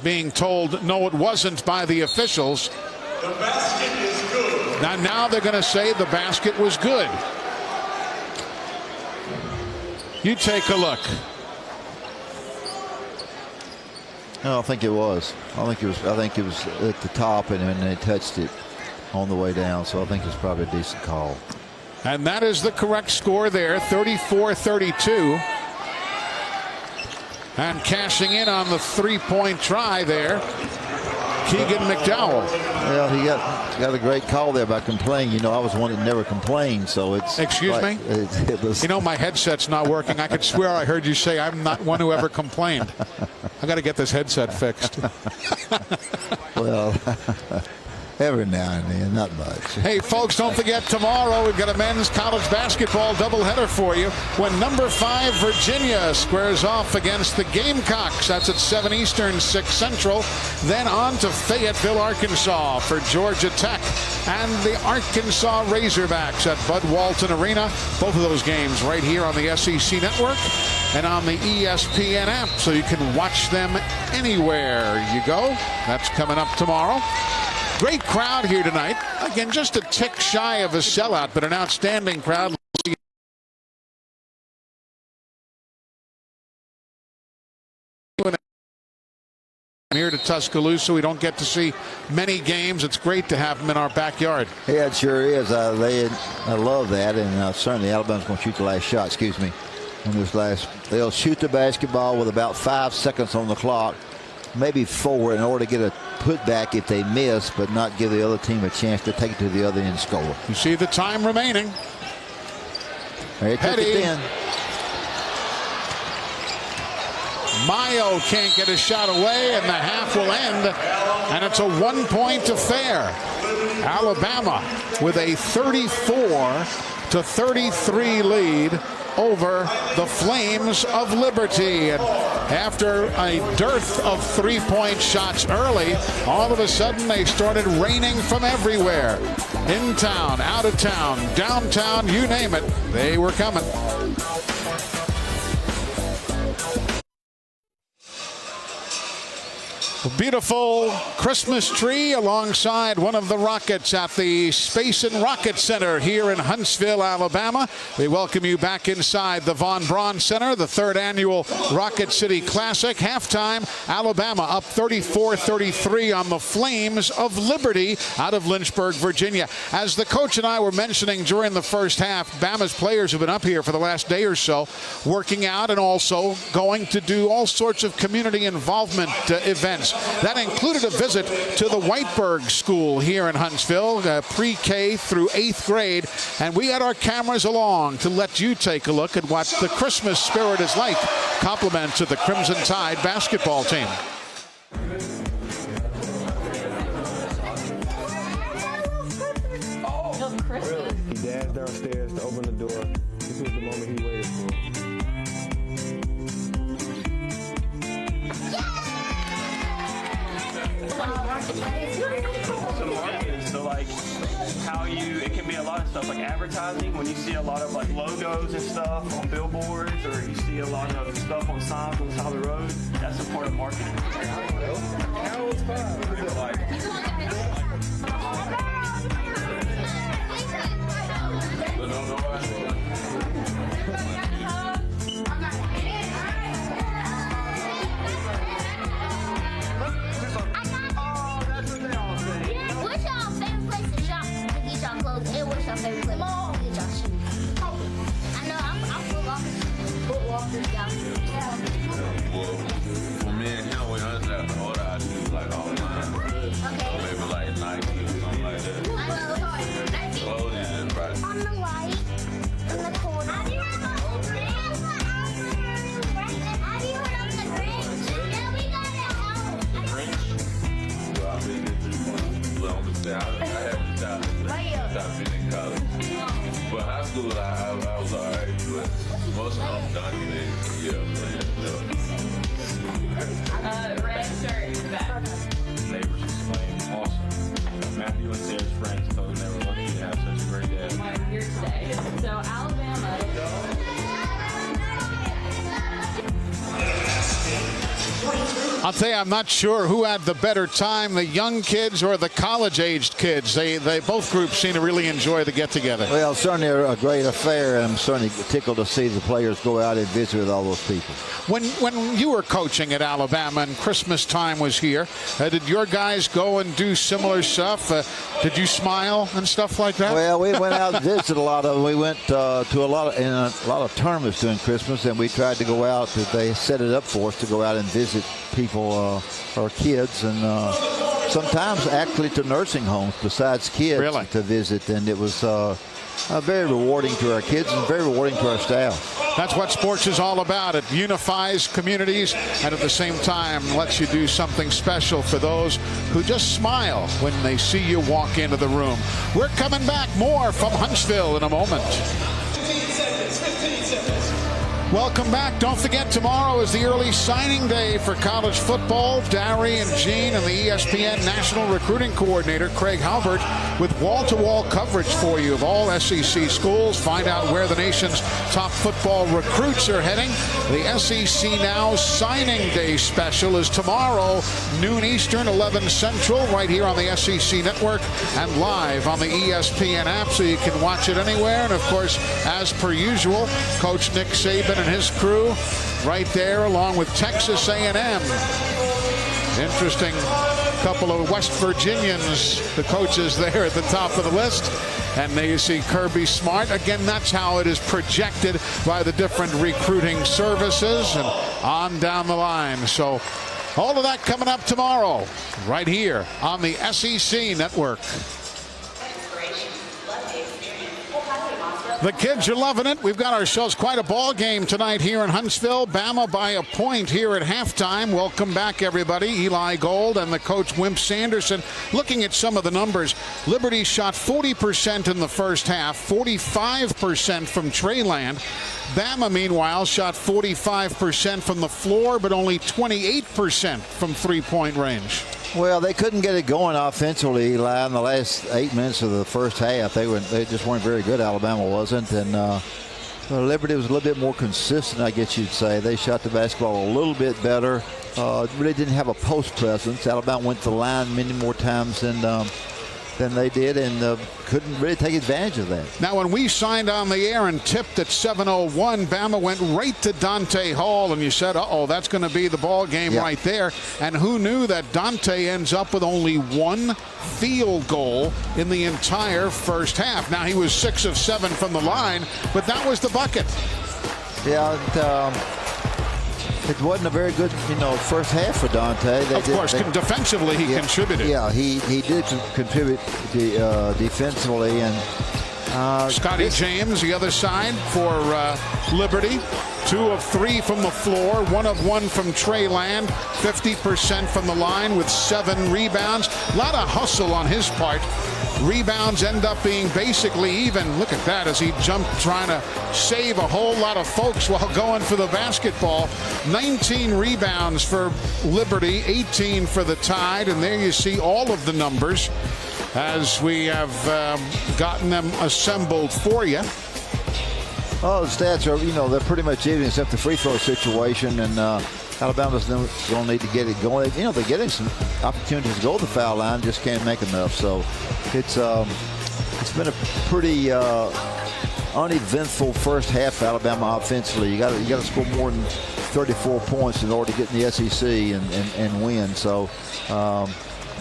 being told, no, it wasn't, by the officials. The basket is good. Now they're going to say the basket was good. You take a look. I don't think it was. I think it was at the top, and then they touched it on the way down. So I think it's probably a decent call. And that is the correct score there, 34-32. And cashing in on the 3-point try there, Keegan McDowell. Well, he got a great call there by complaining. I was one that never complained, so it's. Excuse me? It was. My headset's not working. I could swear I heard you say I'm not one who ever complained. I got to get this headset fixed. Well, every now and then, not much. Hey, folks, don't forget tomorrow we've got a men's college basketball doubleheader for you when number 5 Virginia squares off against the Gamecocks. That's at 7 Eastern, 6 Central. Then on to Fayetteville, Arkansas for Georgia Tech and the Arkansas Razorbacks at Bud Walton Arena. Both of those games right here on the SEC Network and on the ESPN app, so you can watch them anywhere you go. That's coming up tomorrow. Great crowd here tonight. Again, just a tick shy of a sellout, but an outstanding crowd. Here to Tuscaloosa, we don't get to see many games. It's great to have them in our backyard. Yeah, it sure is. I love that, and certainly Alabama's going to shoot the last shot. Excuse me. On this they'll shoot the basketball with about 5 seconds on the clock. Maybe 4 in order to get a putback if they miss, but not give the other team a chance to take it to the other end and score. You see the time remaining. They took it in. Mayo can't get a shot away, and the half will end, and it's a 1-point affair. Alabama with a 34-33 lead over the Flames of Liberty. And after a dearth of 3-point shots early, all of a sudden they started raining from everywhere. In town, out of town, downtown, you name it, they were coming. Beautiful Christmas tree alongside one of the rockets at the Space and Rocket Center here in Huntsville, Alabama. We welcome you back inside the Von Braun Center, the third annual Rocket City Classic. Halftime, Alabama up 34-33 on the Flames of Liberty out of Lynchburg, Virginia. As the coach and I were mentioning during the first half, Bama's players have been up here for the last day or so working out and also going to do all sorts of community involvement events. That included a visit to the Whiteberg School here in Huntsville, pre-K through 8th grade, and we had our cameras along to let you take a look at what the Christmas spirit is like. Compliment to the Crimson Tide basketball team. He dashed downstairs to open the door. This was the moment he waited for. Some marketing, so like how it can be a lot of stuff like advertising. When you see a lot of like logos and stuff on billboards, or you see a lot of stuff on signs on the side of the road, that's a part of marketing. For me and him, we understand the order. I do like online. Maybe like Nike or something like that. Clothing and price. On the right, in the corner. Have you heard of the Grinch? Have you heard of the Grinch? Yeah, we got it out. Well, I mean, it's long as I had to stop being in college. But high school, I was all right. But most of them done things. Yeah, Red shirt back. Neighbors exclaimed, awesome. Matthew and Sarah's friends told them they were lucky to have such a great dad. I'm here today. So Alabama. I'll tell you, I'm not sure who had the better time, the young kids or the college-aged kids. They both groups seem to really enjoy the get-together. Well, certainly a great affair, and I'm certainly tickled to see the players go out and visit with all those people. When you were coaching at Alabama and Christmas time was here, did your guys go and do similar stuff? Did you smile and stuff like that? Well, we went out and visited a lot of them. We went to a lot of tournaments during Christmas, and we tried to go out. They set it up for us to go out and visit people or kids, and sometimes actually to nursing homes besides kids to visit. And it was very rewarding to our kids and very rewarding to our staff. That's what sports is all about. It unifies communities and at the same time lets you do something special for those who just smile when they see you walk into the room. We're coming back more from Huntsville in a moment. 15 seconds. Welcome back. Don't forget, tomorrow is the early signing day for college football. Darry and Gene and the ESPN National Recruiting Coordinator, Craig Halbert, with wall-to-wall coverage for you of all SEC schools. Find out where the nation's top football recruits are heading. The SEC Now Signing Day special is tomorrow, noon Eastern, 11 Central, right here on the SEC Network and live on the ESPN app, so you can watch it anywhere. And, of course, as per usual, Coach Nick Saban and his crew right there along with Texas A&M. Interesting couple of West Virginians, the coaches there at the top of the list. And there you see Kirby Smart. Again, that's how it is projected by the different recruiting services and on down the line. So all of that coming up tomorrow right here on the SEC Network. The kids are loving it. We've got ourselves quite a ball game tonight here in Huntsville. Bama by a point here at halftime. Welcome back, everybody. Eli Gold and the coach Wimp Sanderson. Looking at some of the numbers, Liberty shot 40% in the first half, 45% from Trey Land. Bama, meanwhile, shot 45% from the floor, but only 28% from three-point range. Well, they couldn't get it going offensively, Eli, in the last 8 minutes of the first half. They just weren't very good. Alabama wasn't, and Liberty was a little bit more consistent, I guess you'd say. They shot the basketball a little bit better. Really didn't have a post presence. Alabama went to the line many more times than they did, and couldn't really take advantage of that. Now, when we signed on the air and tipped at 7:01, Bama went right to Dante Hall, and you said, uh-oh, that's going to be the ball game right there. And who knew that Dante ends up with only one field goal in the entire first half. Now, he was 6 of 7 from the line, but that was the bucket. Yeah, it wasn't a very good, first half for Dante. Of course, defensively he contributed. Yeah, he did contribute defensively. And Scotty James, the other side for Liberty. 2 of 3 from the floor, 1 of 1 from Trey Land, 50% from the line with 7 rebounds. A lot of hustle on his part. Rebounds end up being basically even. Look at that as he jumped trying to save a whole lot of folks while going for the basketball. 19 rebounds for Liberty, 18 for the Tide, and there you see all of the numbers as we have gotten them assembled for you. Oh, the stats are, they're pretty much even except the free throw situation, and Alabama's going to need to get it going. They're getting some opportunities to go to the foul line, just can't make enough. So it's been a pretty uneventful first half for Alabama offensively. You got to score more than 34 points in order to get in the SEC and win. So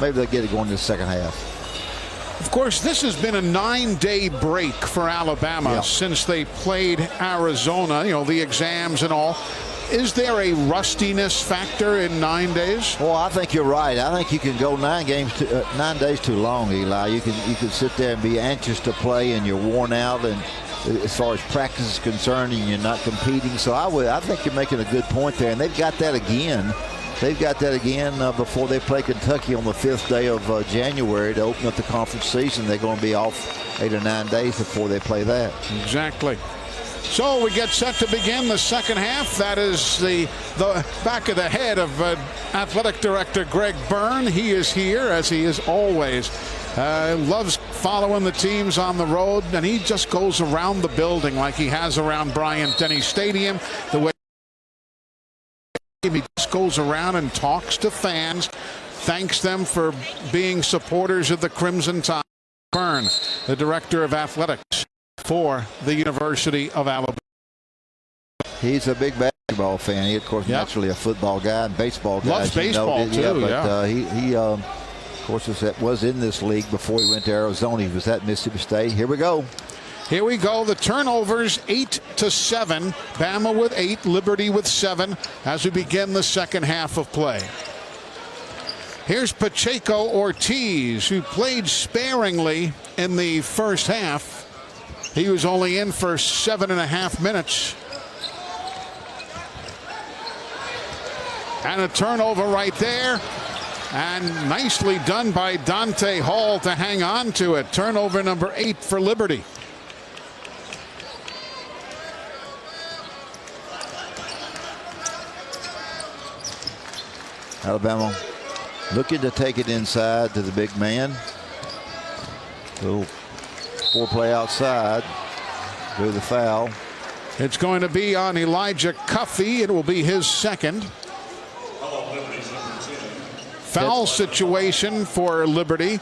maybe they'll get it going in the second half. Of course, this has been a 9-day break for Alabama since they played Arizona, the exams and all. Is there a rustiness factor in 9 days? Well, I think you're right. I think you can go 9 days too long, Eli. You can sit there and be anxious to play, and you're worn out, and as far as practice is concerned, and you're not competing. So I think you're making a good point there, and they've got that again. Before they play Kentucky on the 5th day of January to open up the conference season. They're going to be off 8 or 9 days before they play that. Exactly. So we get set to begin the second half. That is the back of the head of Athletic Director Greg Byrne. He is here, as he is always. Loves following the teams on the road, and he just goes around the building like he has around Bryant-Denny Stadium. The way he just goes around and talks to fans, thanks them for being supporters of the Crimson Tide. Byrne, the Director of Athletics for the University of Alabama. He's a big basketball fan. He, of course, naturally a football guy and baseball guy. Loves baseball, too. He of course, was in this league before he went to Arizona. He was at Mississippi State. Here we go. Here we go. The turnovers 8-7. Bama with 8, Liberty with 7 as we begin the second half of play. Here's Pacheco Ortiz, who played sparingly in the first half. He was only in for 7.5 minutes. And a turnover right there. And nicely done by Dante Hall to hang on to it. Turnover number 8 for Liberty. Alabama looking to take it inside to the big man. Little foreplay outside. Do the foul. It's going to be on Elijah Cuffey. It will be his second. Foul situation for Liberty.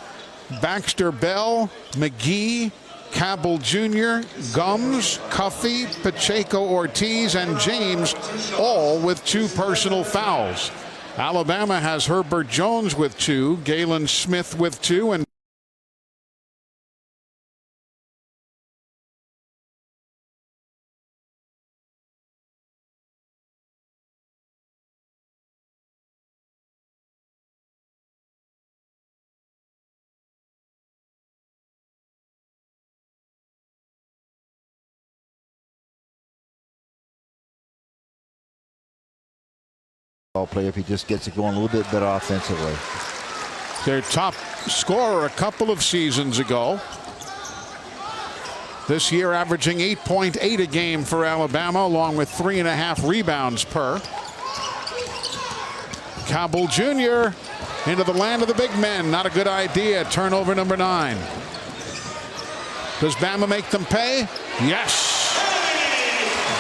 Baxter Bell, McGee, Cabell Jr., Gums, Cuffey, Pacheco Ortiz, and James, all with 2 personal fouls. Alabama has Herbert Jones with 2, Galen Smith with 2, and player if he just gets it going a little bit better offensively. Their top scorer a couple of seasons ago. This year averaging 8.8 a game for Alabama, along with 3.5 rebounds per. Cabell Jr. into the land of the big men. Not a good idea. Turnover number 9. Does Bama make them pay? Yes.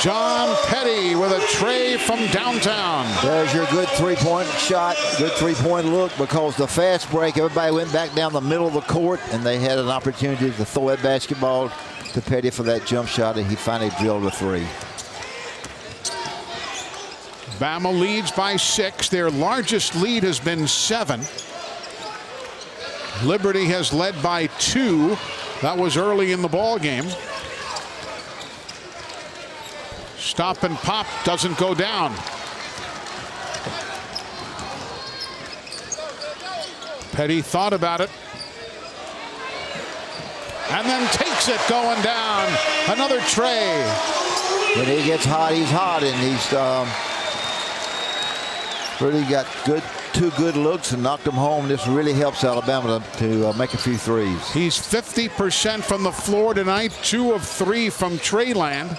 John Petty with a tray from downtown. There's your good three-point shot, good three-point look, because the fast break, everybody went back down the middle of the court, and they had an opportunity to throw that basketball to Petty for that jump shot, and he finally drilled a three. Bama leads by 6. Their largest lead has been 7. Liberty has led by 2. That was early in the ball game. Stop and pop doesn't go down. Petty thought about it and then takes it going down. Another tray. When he gets hot, he's hot, and he's really got two good looks and knocked them home. This really helps Alabama to make a few threes. He's 50% from the floor tonight, 2 of 3 from Treyland.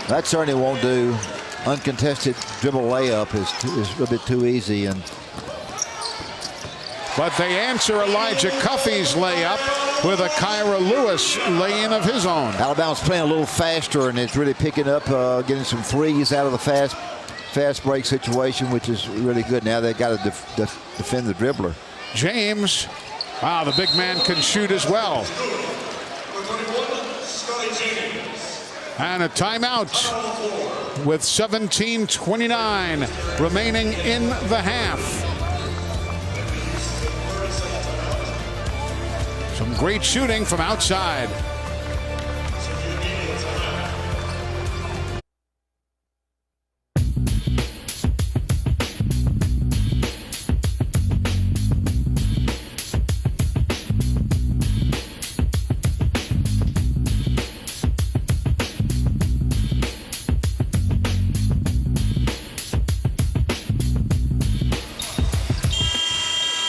That certainly won't do. Uncontested dribble layup is a bit too easy, but they answer Elijah Cuffey's layup with a Kyra Lewis lay-in of his own. Alabama's playing a little faster, and it's really picking up, getting some threes out of the fast break situation, which is really good. Now they've got to defend the dribbler. James, wow, the big man can shoot as well. And a timeout with 17:29 remaining in the half. Some great shooting from outside.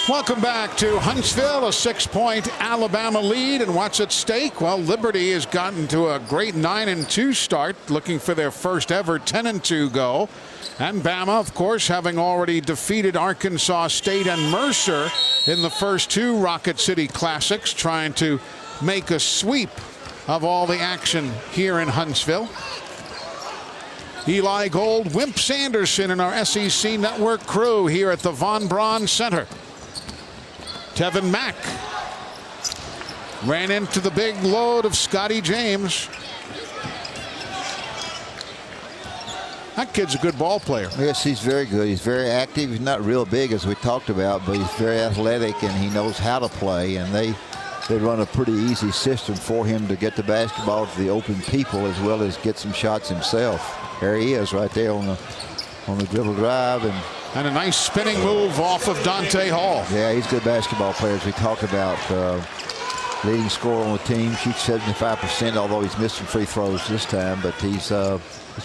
Welcome back to Huntsville. A 6-point Alabama lead, and what's at stake? Well, Liberty has gotten to a great 9-2 start, looking for their first ever 10-2 go. And Bama, of course, having already defeated Arkansas State and Mercer in the first 2 Rocket City Classics, trying to make a sweep of all the action here in Huntsville. Eli Gold, Wimp Sanderson, and our SEC Network crew here at the Von Braun Center. Tevin Mack ran into the big load of Scotty James. That kid's a good ball player. Yes, he's very good. He's very active. He's not real big, as we talked about, but he's very athletic, and he knows how to play. And they run a pretty easy system for him to get the basketball to the open people, as well as get some shots himself. There he is, right there on the dribble drive, and a nice spinning move off of Dante Hall. Yeah, he's a good basketball player, as we talked about. Leading scorer on the team, shoots 75%, although he's missed some free throws this time, but he's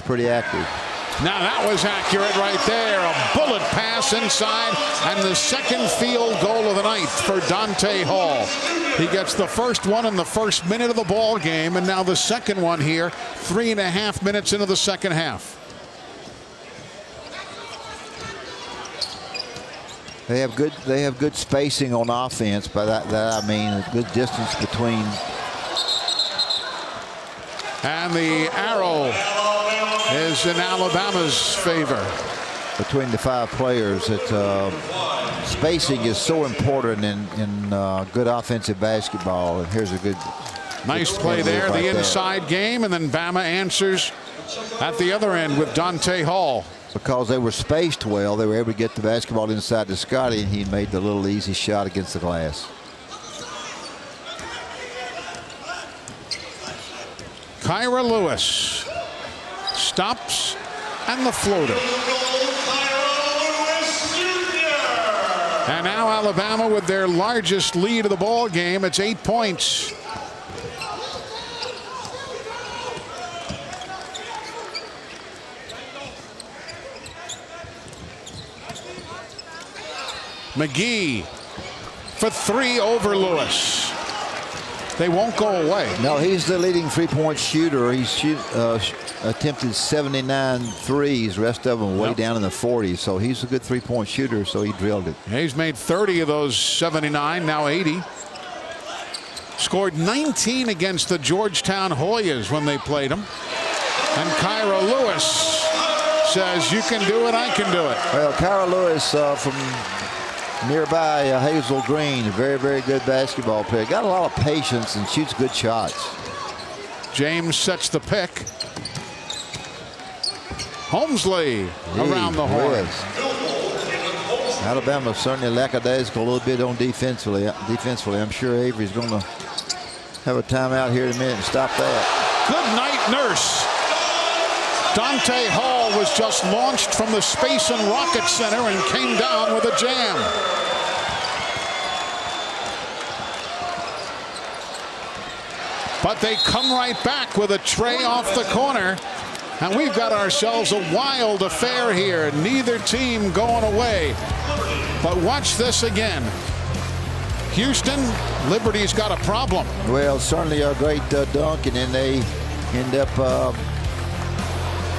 pretty active. Now that was accurate right there. A bullet pass inside, and the second field goal of the night for Dante Hall. He gets the first one in the first minute of the ball game, and now the second one here, 3.5 minutes into the second half. They have good spacing on offense. By that I mean a good distance between. And the arrow is in Alabama's favor. Between the 5 players, that spacing is so important in good offensive basketball. And here's a good nice play there, the inside game, and then Bama answers at the other end with Dante Hall. Because they were spaced well, they were able to get the basketball inside to Scotty, and he made the little easy shot against the glass. Kyra Lewis stops, and the floater. And now Alabama with their largest lead of the ball game. It's 8 points. McGee for 3 over Lewis. They won't go away. No, he's the leading three-point shooter. He's attempted 79 threes, rest of them way down in the 40s. So he's a good three-point shooter, so he drilled it. He's made 30 of those 79, now 80. Scored 19 against the Georgetown Hoyas when they played him. And Kyra Lewis says, you can do it, I can do it. Well, Kyra Lewis from nearby Hazel Green, a very, very good basketball player. Got a lot of patience and shoots good shots. James sets the pick. Holmesley around the horn. Alabama certainly lackadaisical a little bit on defensively. I'm sure Avery's going to have a timeout here in a minute and stop that. Good night, Nurse. Dante Hall was just launched from the Space and Rocket Center and came down with a jam. But they come right back with a tray off the corner. And we've got ourselves a wild affair here. Neither team going away. But watch this again. Houston, Liberty's got a problem. Well, certainly a great dunk, and then they end up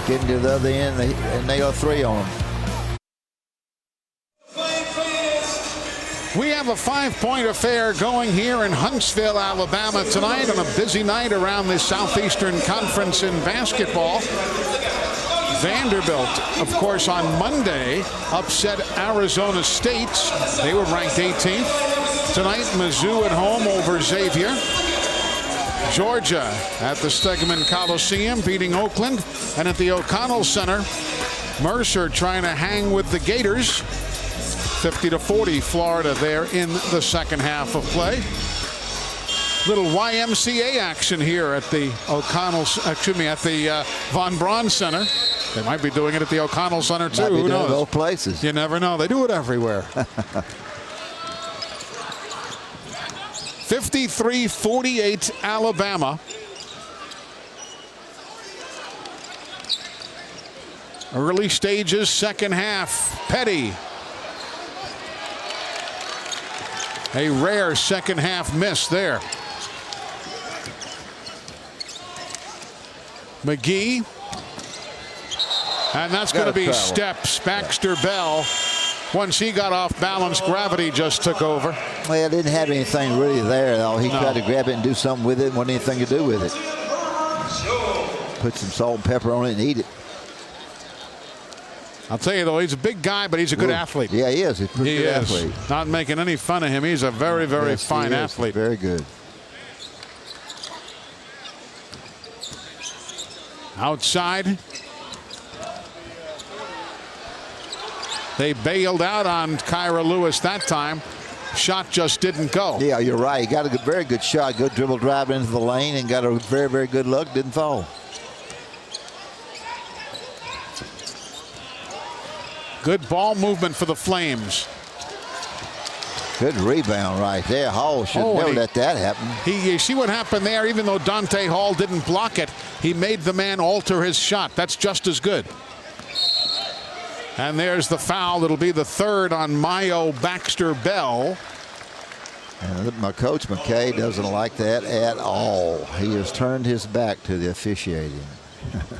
getting to the other end and nail a three on them. We have a 5-point affair going here in Huntsville, Alabama tonight on a busy night around the Southeastern Conference in basketball. Vanderbilt, of course, on Monday upset Arizona State. They were ranked 18th. Tonight, Mizzou at home over Xavier. Georgia at the Stegeman Coliseum beating Oakland. And at the O'Connell Center, Mercer trying to hang with the Gators. 50-40 Florida there in the second half of play. Little YMCA action here at the at the Von Braun Center. They might be doing it at the O'Connell Center too. Who knows? Both places. You never know. They do it everywhere. 53-48 Alabama. Early stages, second half. Petty. A rare second half miss there. McGee. And that's going to be steps. Baxter Bell. Once he got off balance, gravity just took over. Well, it didn't have anything really there, though. He tried to grab it and do something with it. Wasn't anything to do with it. Put some salt and pepper on it and eat it. I'll tell you, though, he's a big guy, but he's a good athlete. Yeah, he is. He's a pretty good athlete. Not making any fun of him. He's a very, very fine athlete. Very good. Outside. They bailed out on Kyra Lewis that time. Shot just didn't go. Yeah, you're right. He got a very good shot. Good dribble drive into the lane and got a very, very good look. Didn't fall. Good ball movement for the Flames. Good rebound right there. Hall should never let that happen. You see what happened there? Even though Dante Hall didn't block it, he made the man alter his shot. That's just as good. And there's the foul. It'll be the third on Mayo Baxter Bell. And my coach McKay doesn't like that at all. He has turned his back to the officiating.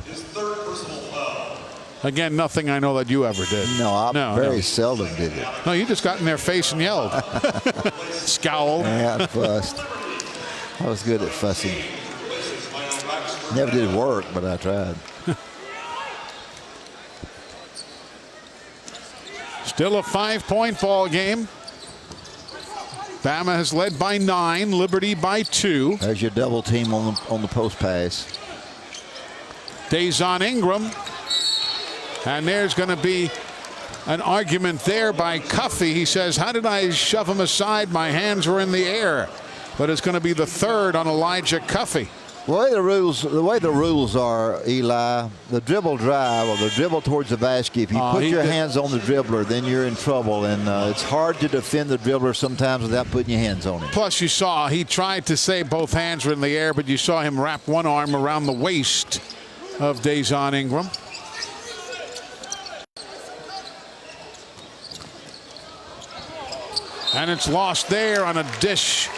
His third personal foul. Again, nothing I know that you ever did. No, I very seldom did it. No, you just got in their face and yelled. Scowled. Yeah, I fussed. I was good at fussing. Never did work, but I tried. Still a 5-point ball game. Bama has led by 9, Liberty by 2. There's your double team on the post pass. Dazon Ingram. And there's going to be an argument there by Cuffey. He says, how did I shove him aside? My hands were in the air. But it's going to be the third on Elijah Cuffey. The way the rules are, Eli, the dribble drive or the dribble towards the basket, if you put your hands on the dribbler, then you're in trouble. And it's hard to defend the dribbler sometimes without putting your hands on him. Plus, you saw he tried to say both hands were in the air, but you saw him wrap one arm around the waist of Dazon Ingram. And it's lost there on a dish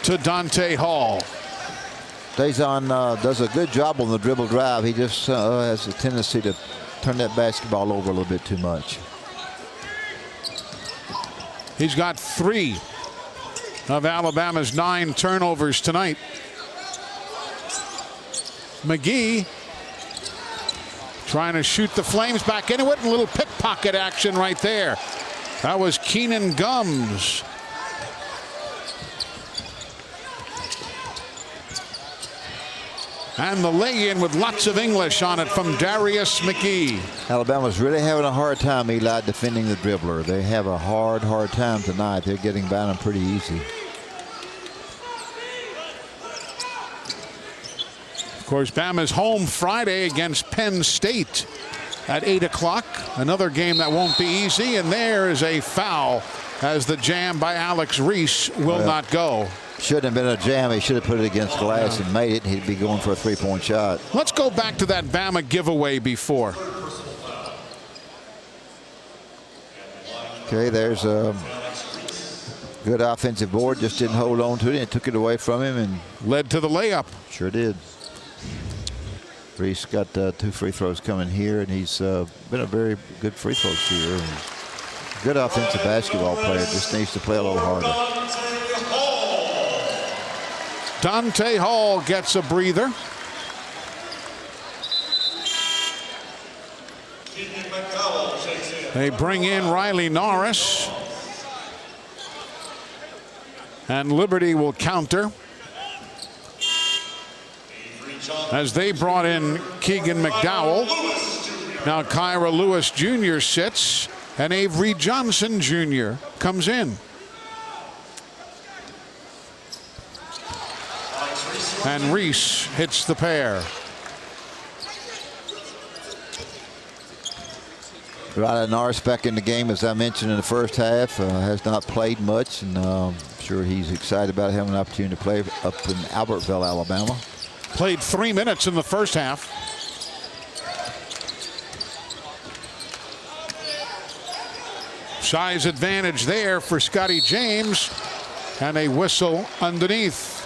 to Dante Hall. Dazon does a good job on the dribble drive. He just has a tendency to turn that basketball over a little bit too much. He's got 3. of Alabama's 9 turnovers tonight. McGee trying to shoot the Flames back into it. A little pickpocket action right there. That was Keenan Gums. And the lay-in with lots of English on it from Darius McGee. Alabama's really having a hard time, Eli, defending the dribbler. They have a hard time tonight. They're getting by them pretty easy. Of course, Bama's home Friday against Penn State at 8 o'clock. Another game that won't be easy. And there is a foul as the jam by Alex Reese will not go. Shouldn't have been a jam. He should have put it against glass and made it. He'd be going for a 3-point shot. Let's go back to that Bama giveaway before. Okay, there's a good offensive board. Just didn't hold on to it. It took it away from him and led to the layup. Sure did. Reese got 2 free throws coming here, and he's been a very good free throw shooter. Good offensive basketball player. Just needs to play a little harder. Dante Hall gets a breather. They bring in Riley Norris. And Liberty will counter. As they brought in Keegan McDowell. Now Kyra Lewis Jr. sits. And Avery Johnson Jr. comes in. And Reese hits the pair. Riley Norris back in the game, as I mentioned in the first half. Has not played much, and I'm sure he's excited about having an opportunity to play up in Albertville, Alabama. Played 3 minutes in the first half. Size advantage there for Scotty James. And a whistle underneath.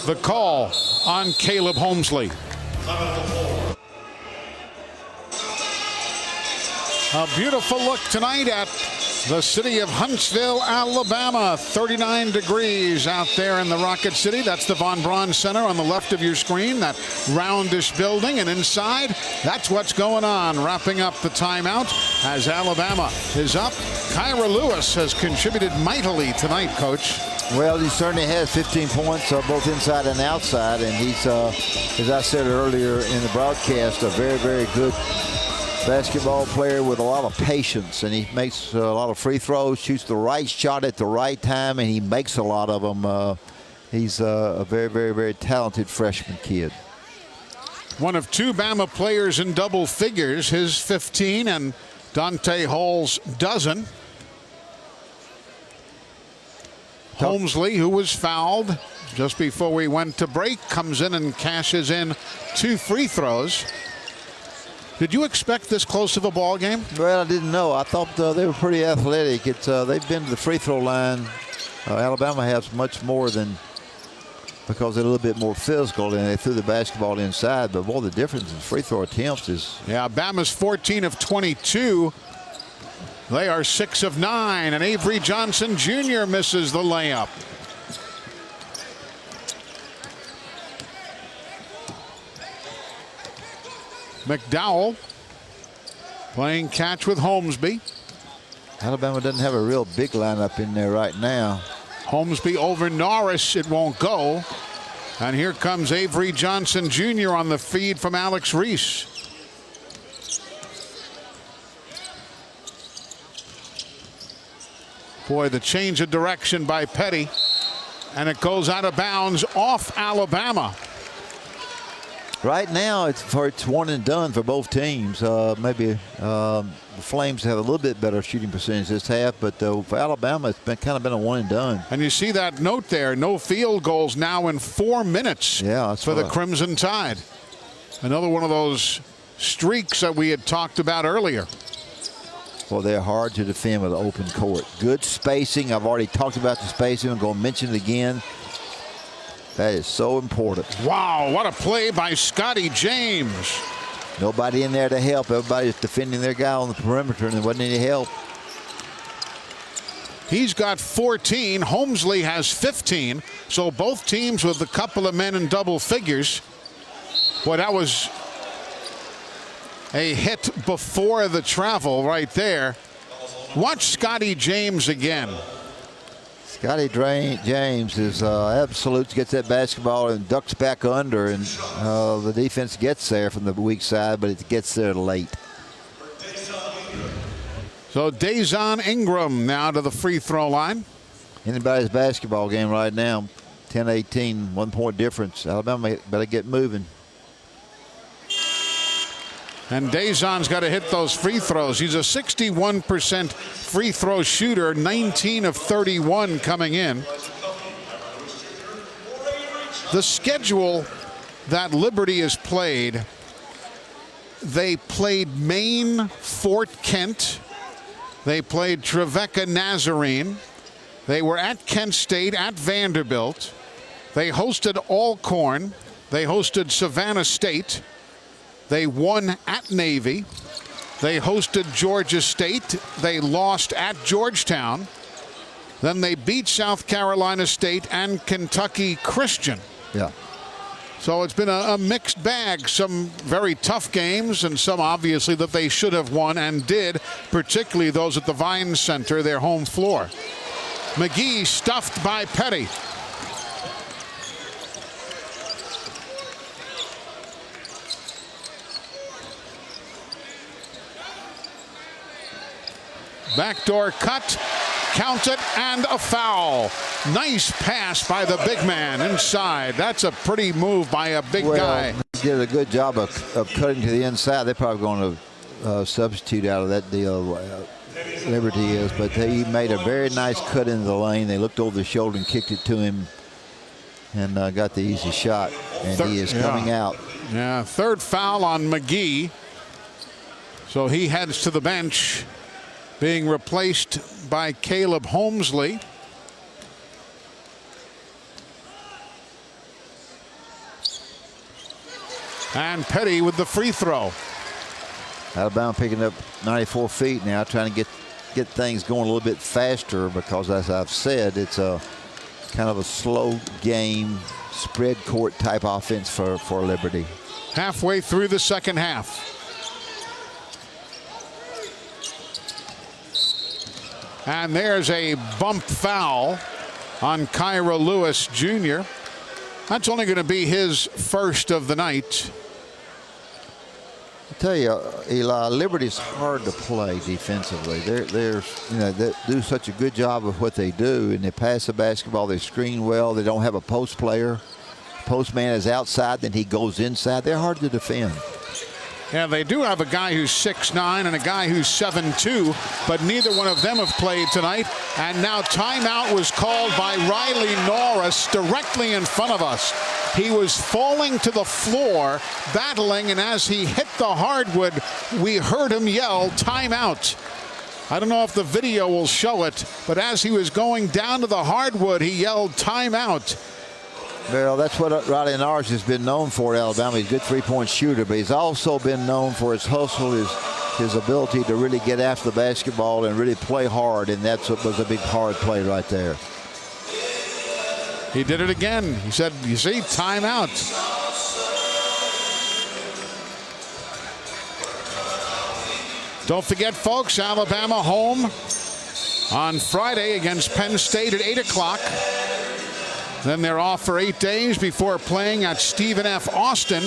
The call on Caleb Holmesley. A beautiful look tonight at the city of Huntsville, Alabama. 39 degrees out there in the Rocket City. That's the Von Braun Center on the left of your screen, that roundish building. And inside, that's what's going on. Wrapping up the timeout as Alabama is up. Kyra Lewis has contributed mightily tonight, Coach. Well, he certainly has 15 points both inside and outside. And he's, as I said earlier in the broadcast, a very, very good basketball player with a lot of patience, and he makes a lot of free throws, shoots the right shot at the right time, and he makes a lot of them. He's a very, very, very talented freshman kid. One of 2 Bama players in double figures, his 15 and Dante Hall's dozen. Holmesley, who was fouled just before we went to break, comes in and cashes in 2 free throws. Did you expect this close of a ball game? Well, I didn't know. I thought they were pretty athletic. They've been to the free throw line. Alabama has much more than, because they're a little bit more physical and they threw the basketball inside. But boy, the difference in free throw attempts is. Yeah, Bama's 14 of 22. They are 6 of 9, and Avery Johnson Jr. misses the layup. McDowell playing catch with Holmesby. Alabama doesn't have a real big lineup in there right now. Holmesby over Norris. It won't go. And here comes Avery Johnson Jr. on the feed from Alex Reese. Boy, the change of direction by Petty. And it goes out of bounds off Alabama. Right now, it's one and done for both teams. Maybe the Flames have a little bit better shooting percentage this half, but for Alabama, it's kind of been a one and done. And you see that note there, no field goals now in 4 minutes for the Crimson Tide. Another one of those streaks that we had talked about earlier. Well, they're hard to defend with an open court. Good spacing. I've already talked about the spacing. I'm going to mention it again. That is so important. Wow, what a play by Scotty James. Nobody in there to help. Everybody's defending their guy on the perimeter, and there wasn't any help. He's got 14. Holmesley has 15. So both teams with a couple of men in double figures. Boy, that was a hit before the travel right there. Watch Scotty James again. Scotty James is absolute. Gets that basketball and ducks back under, and the defense gets there from the weak side, but it gets there late. So Dazon Ingram now to the free throw line. Anybody's basketball game right now. 10-18, 1 point difference. Alabama better get moving. And Dazon's got to hit those free throws. He's a 61% free throw shooter, 19 of 31 coming in. The schedule that Liberty has played, they played Maine, Fort Kent. They played Trevecca Nazarene. They were at Kent State, at Vanderbilt. They hosted Alcorn. They hosted Savannah State. They won at Navy. They hosted Georgia State. They lost at Georgetown. Then they beat South Carolina State and Kentucky Christian. Yeah. So it's been a mixed bag. Some very tough games and some obviously that they should have won and did, particularly those at the Vine Center, their home floor. McGee stuffed by Petty. Backdoor cut, count it, and a foul. Nice pass by the big man inside. That's a pretty move by a big guy. He did a good job of cutting to the inside. They're probably going to substitute out of that deal. Liberty is, but he made a very nice cut into the lane. They looked over the shoulder and kicked it to him, and got the easy shot. And he is coming out. Yeah, third foul on McGee. So he heads to the bench, being replaced by Caleb Holmesley. And Petty with the free throw. Alabama picking up 94 feet now, trying to get things going a little bit faster because, as I've said, it's a kind of a slow game, spread court type offense for Liberty. Halfway through the second half. And there's a bump foul on Kyra Lewis Jr. That's only going to be his first of the night. I tell you, Eli, Liberty's hard to play defensively. They do such a good job of what they do, and they pass the basketball. They screen well. They don't have a post player. Post man is outside, then he goes inside. They're hard to defend. Yeah, they do have a guy who's 6'9" and a guy who's 7'2", but neither one of them have played tonight. And now timeout was called by Riley Norris directly in front of us. He was falling to the floor, battling, and as he hit the hardwood, we heard him yell, timeout. I don't know if the video will show it, but as he was going down to the hardwood, he yelled, timeout. Well, that's what Riley Norris has been known for at Alabama. He's a good three-point shooter, but he's also been known for his hustle, his ability to really get after the basketball and really play hard, and that was a big hard play right there. He did it again. He said, you see, timeout. Don't forget, folks, Alabama home on Friday against Penn State at 8 o'clock. Then they're off for 8 days before playing at Stephen F. Austin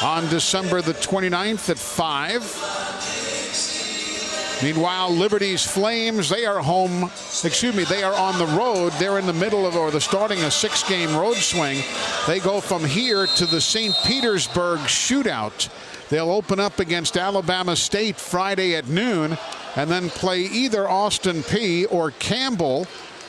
on December the 29th at 5. Meanwhile, Liberty's Flames, they are on the road. They're in the middle of, or they're starting a 6-game road swing. They go from here to the St. Petersburg shootout. They'll open up against Alabama State Friday at noon and then play either Austin Peay or Campbell.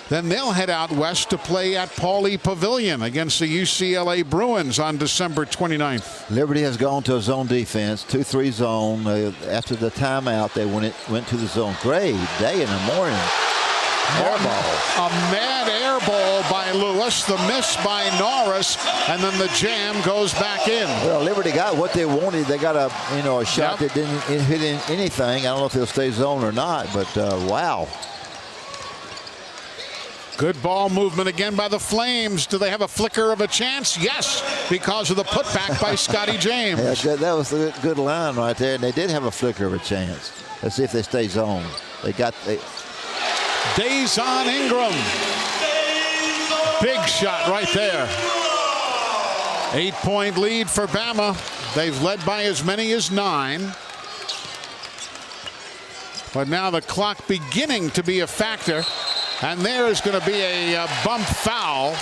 Then they'll head out west to play at Pauley Pavilion against the UCLA Bruins on December 29th. Liberty has gone to a zone defense, 2-3 zone. After the timeout, they went to the zone. Great day in the morning. Air ball. A mad air ball by Lewis, the miss by Norris, and then the jam goes back in. Well, Liberty got what they wanted. They got a shot that didn't hit anything. I don't know if he'll stay zone or not, but wow. Good ball movement again by the Flames. Do they have a flicker of a chance? Yes, because of the putback by Scotty James. Yeah, good. That was a good line right there. And they did have a flicker of a chance. Let's see if they stay zone. Dazon Ingram. Big shot right there. 8-point lead for Bama. They've led by as many as 9. But now the clock beginning to be a factor. And there is going to be a bump foul.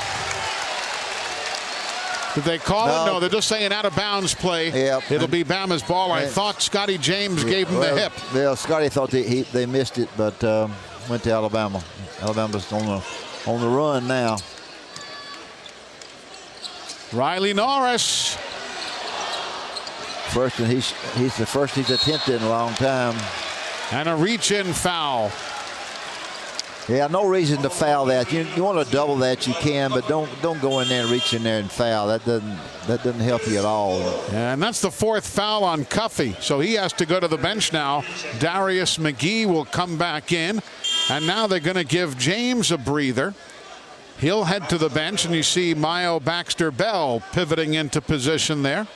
Did they call it? No, they're just saying out of bounds play. Yep. It'll be Bama's ball. I thought Scotty James gave him the hip. Well, Scotty thought they missed it, but went to Alabama. Alabama's on the run now. Riley Norris. First, and he's the first he's attempted in a long time. And a reach-in foul. Yeah, no reason to foul that. You want to double that, you can, but don't go in there and reach in there and foul. That doesn't help you at all. And that's the 4th foul on Cuffey, so he has to go to the bench now. Darius McGee will come back in, and now they're going to give James a breather. He'll head to the bench, and you see Mayo Baxter Bell pivoting into position there.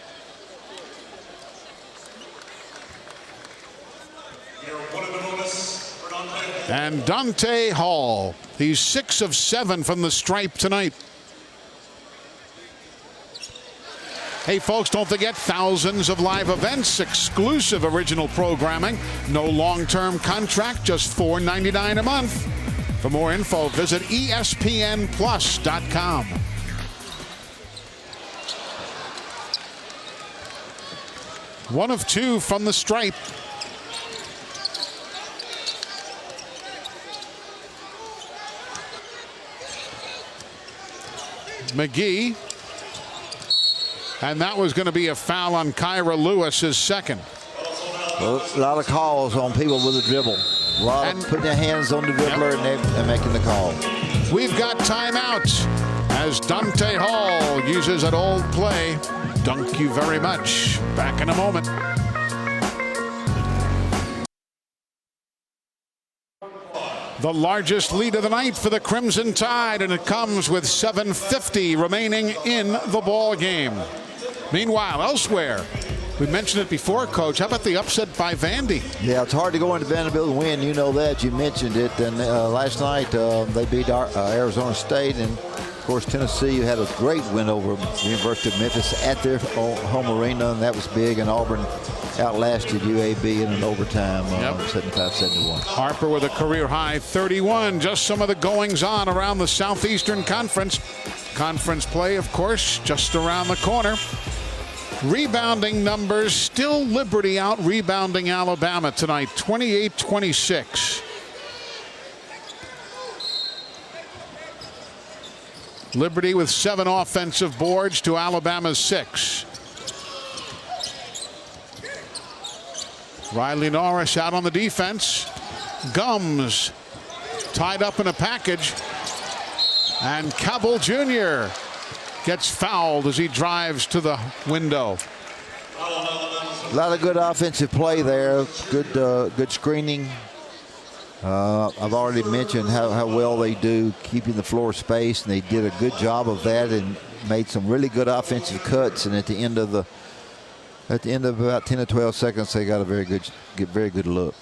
And Dante Hall, he's 6 of 7 from the stripe tonight. Hey folks, don't forget thousands of live events, exclusive original programming, no long-term contract, just $4.99 a month. For more info, visit ESPNplus.com. One of 2 from the stripe. McGee, and that was going to be a foul on Kyra Lewis, his second. Well, a lot of calls on people with a dribble. A lot of putting their hands on the dribbler and making the call. We've got timeouts as Dante Hall uses an old play. Dunk you very much. Back in a moment. The largest lead of the night for the Crimson Tide, and it comes with 7:50 remaining in the ball game. Meanwhile, elsewhere, we mentioned it before, Coach. How about the upset by Vandy? Yeah, it's hard to go into Vanderbilt and win. You know that. You mentioned it. And last night they beat Arizona State, and of course Tennessee had a great win over the University of Memphis at their home arena, and that was big. And Auburn outlasted UAB in an overtime, 75-71. Harper with a career-high 31. Just some of the goings-on around the Southeastern Conference. Conference play, of course, just around the corner. Rebounding numbers, still Liberty out rebounding Alabama tonight, 28-26. Liberty with 7 offensive boards to Alabama's 6. Riley Norris out on the defense. Gums tied up in a package. And Cabell Jr. gets fouled as he drives to the window. A lot of good offensive play there. Good screening. I've already mentioned how well they do keeping the floor spaced, and they did a good job of that and made some really good offensive cuts. And at the end of about 10 or 12 seconds, they got a very good look.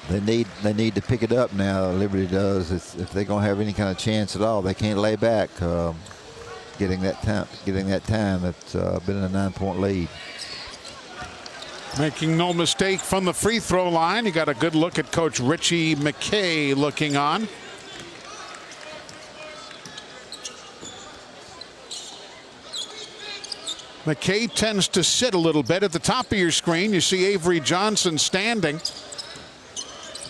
They need to pick it up now. Liberty does. If they're going to have any kind of chance at all, they can't lay back. Getting that time. It's been a 9-point lead. Making no mistake from the free throw line. You got a good look at Coach Richie McKay looking on. McKay tends to sit a little bit. At the top of your screen, you see Avery Johnson standing.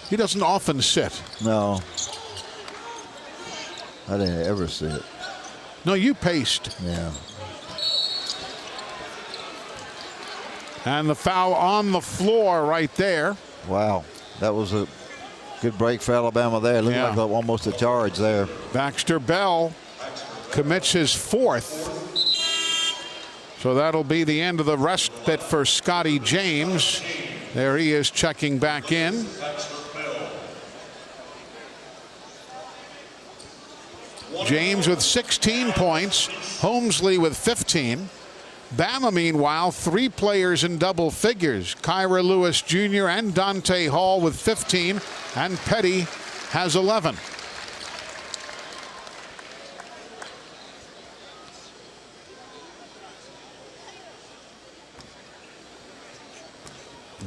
He doesn't often sit. No. I didn't ever sit. No, you paced. Yeah. And the foul on the floor right there. Wow. That was a good break for Alabama there. Looked like almost a charge there. Baxter Bell commits his 4th. So that'll be the end of the rest bit for Scotty James. There he is checking back in. James with 16 points. Holmesley with 15. Bama, meanwhile, 3 players in double figures. Kyra Lewis Jr. and Dante Hall with 15, and Petty has 11.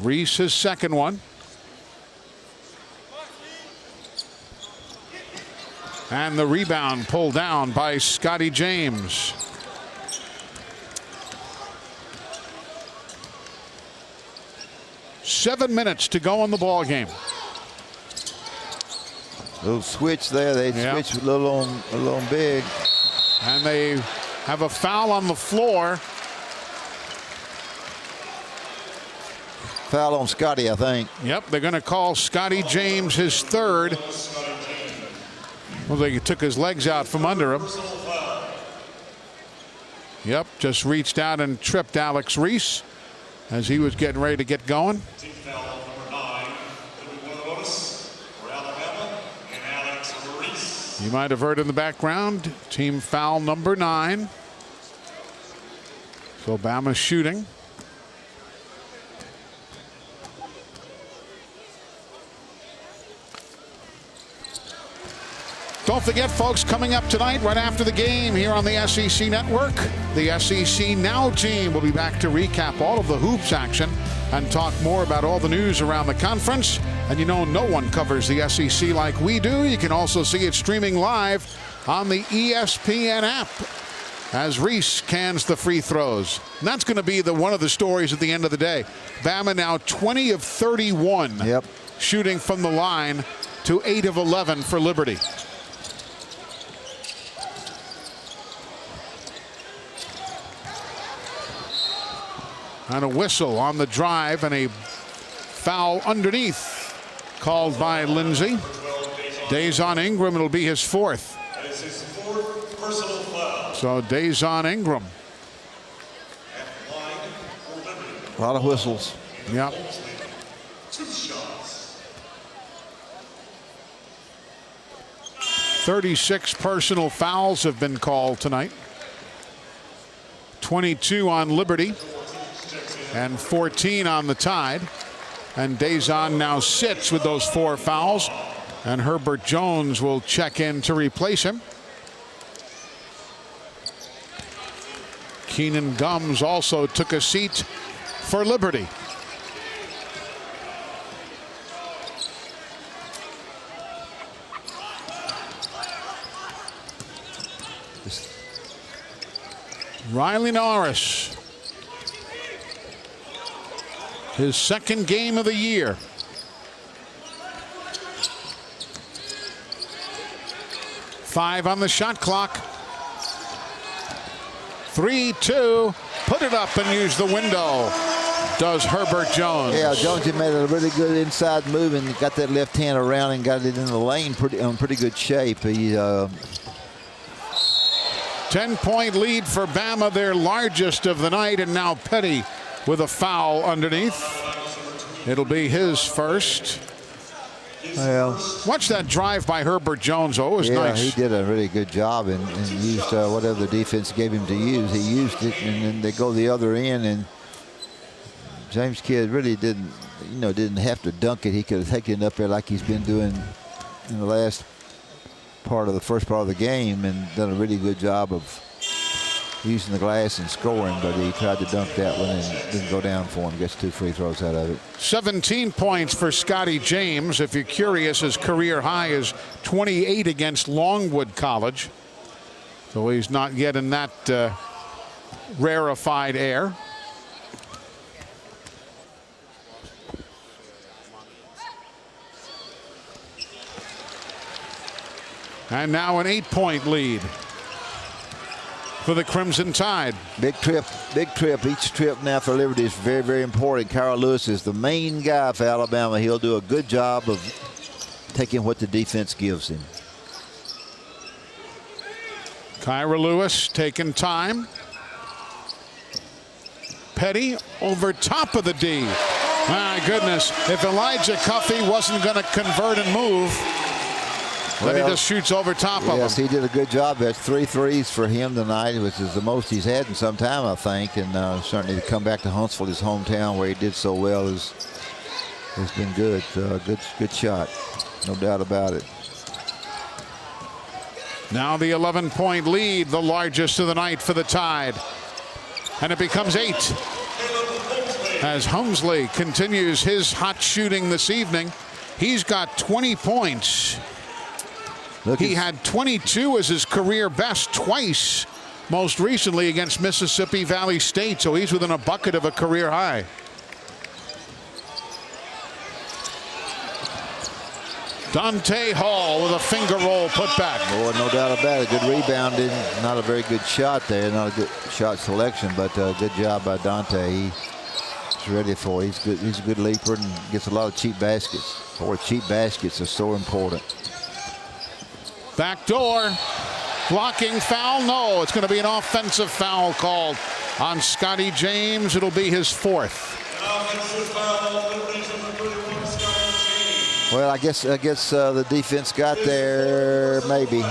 Reese his second one. And the rebound pulled down by Scotty James. Seven minutes to go in the ball game. Little switch there. They switch a little on big. And they have a foul on the floor. Foul on Scotty, I think. Yep, they're going to call Scotty James his third. Well, they took his legs out from under him. Yep, just reached out and tripped Alex Reese as he was getting ready to get going. Team foul number 9. For Alabama and Alex Reese. You might have heard in the background, team foul number 9. So Bama's shooting. Don't forget, folks, coming up tonight right after the game here on the SEC Network, the SEC Now team will be back to recap all of the hoops action and talk more about all the news around the conference. And you know, no one covers the SEC like we do. You can also see it streaming live on the ESPN app as Reese cans the free throws. And that's going to be one of the stories at the end of the day. Bama now 20 of 31 shooting from the line to 8 of 11 for Liberty. And a whistle on the drive and a foul underneath called by Lindsay. Dazon Ingram, it'll be his fourth. That is his 4th personal foul. So Dazon Ingram. A lot of whistles. Yep. 2 shots. 36 personal fouls have been called tonight. 22 on Liberty and 14 on the Tide. And Dazon now sits with those 4 fouls, and Herbert Jones will check in to replace him. Keenan Gums also took a seat for Liberty. Riley Norris, his second game of the year. Five on the shot clock. 3-2. Put it up and use the window. Does Herbert Jones. Yeah, Jones made a really good inside move and got that left hand around and got it in the lane in pretty good shape. He 10-point lead for Bama, their largest of the night, and now Petty with a foul underneath. It'll be his first. Well, watch that drive by Herbert Jones. Oh, it was nice. He did a really good job and used whatever the defense gave him to use. He used it, and then they go the other end. And James Kidd really didn't have to dunk it. He could have taken it up there like he's been doing in the last part of the first part of the game, and done a really good job of using the glass and scoring, but he tried to dunk that one and didn't go down for him. Gets 2 free throws out of it. 17 points for Scotty James. If you're curious, his career high is 28 against Longwood College. So he's not yet in that rarefied air. And now an 8-point lead for the Crimson Tide. Big trip. Each trip now for Liberty is very, very important. Kyra Lewis is the main guy for Alabama. He'll do a good job of taking what the defense gives him. Kyra Lewis taking time. Petty over top of the D. My goodness, if Elijah Cuffey wasn't going to convert and move, Then he just shoots over top of him. Yes, he did a good job. That's 3 threes for him tonight, which is the most he's had in some time, I think. And certainly to come back to Huntsville, his hometown, where he did so well, has been good. Good shot, no doubt about it. Now the 11-point lead, the largest of the night for the Tide. And it becomes 8 as Helmsley continues his hot shooting this evening. He's got 20 points. He had 22 as his career best twice, most recently against Mississippi Valley State, so he's within a bucket of a career high. Dante Hall with a finger roll put back. Boy, no doubt about it. Good rebounding. Not a very good shot there. Not a good shot selection, but good job by Dante. He's ready for it. He's good. He's a good leaper and gets a lot of cheap baskets. Boy, cheap baskets are so important. Back door. Blocking foul. No, it's going to be an offensive foul called on Scotty James. It'll be his 4th. Well, I guess the defense got there, maybe.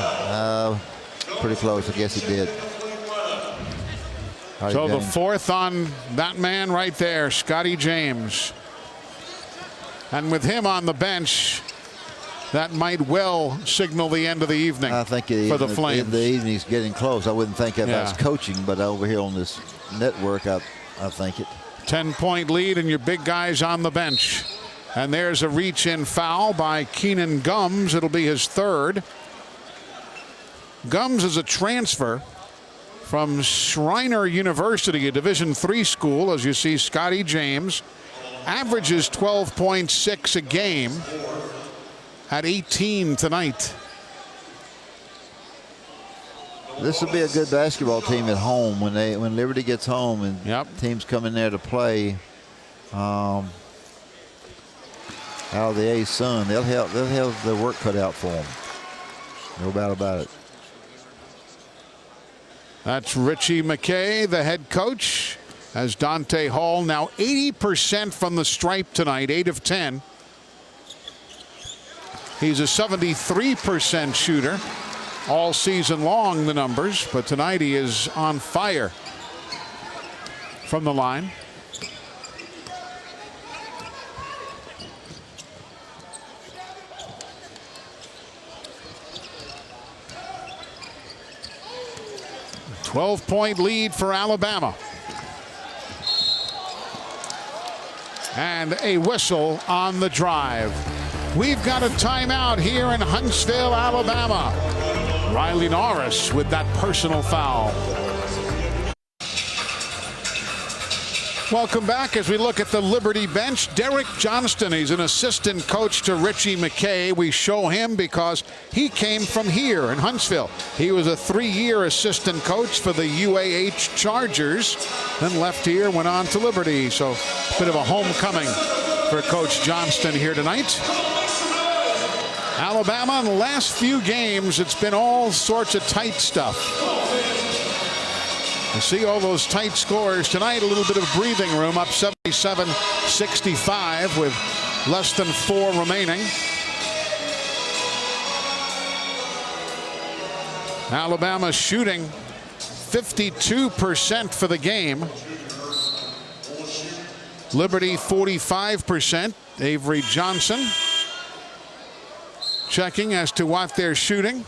Pretty close, I guess it did. So the 4th on that man right there, Scotty James. And with him on the bench, that might well signal the end of the evening. I think for the Flames. The evening's getting close. I wouldn't think that that's coaching, but over here on this network, I think it. 10-point lead and your big guys on the bench. And there's a reach-in foul by Keenan Gums. It'll be his 3rd. Gums is a transfer from Schreiner University, a Division III school. As you see, Scotty James averages 12.6 a game at 18 tonight. This will be a good basketball team at home when Liberty gets home and teams come in there to play. Out of the A-Sun, they'll have their work cut out for them. No doubt about it. That's Richie McKay, the head coach, as Dante Hall now 80% from the stripe tonight, 8 of 10. He's a 73% shooter all season long, the numbers, but tonight he is on fire from the line. A 12-point lead for Alabama. And a whistle on the drive. We've got a timeout here in Huntsville, Alabama. Riley Norris with that personal foul. Welcome back as we look at the Liberty bench. Derek Johnston, he's an assistant coach to Richie McKay. We show him because he came from here in Huntsville. He was a 3-year assistant coach for the UAH Chargers, then left here, went on to Liberty. So a bit of a homecoming for Coach Johnston here tonight. Alabama in the last few games, it's been all sorts of tight stuff. You see all those tight scores tonight. A little bit of breathing room, up 77-65 with less than 4 remaining. Alabama shooting 52% for the game. Liberty 45%. Avery Johnson checking as to what they're shooting.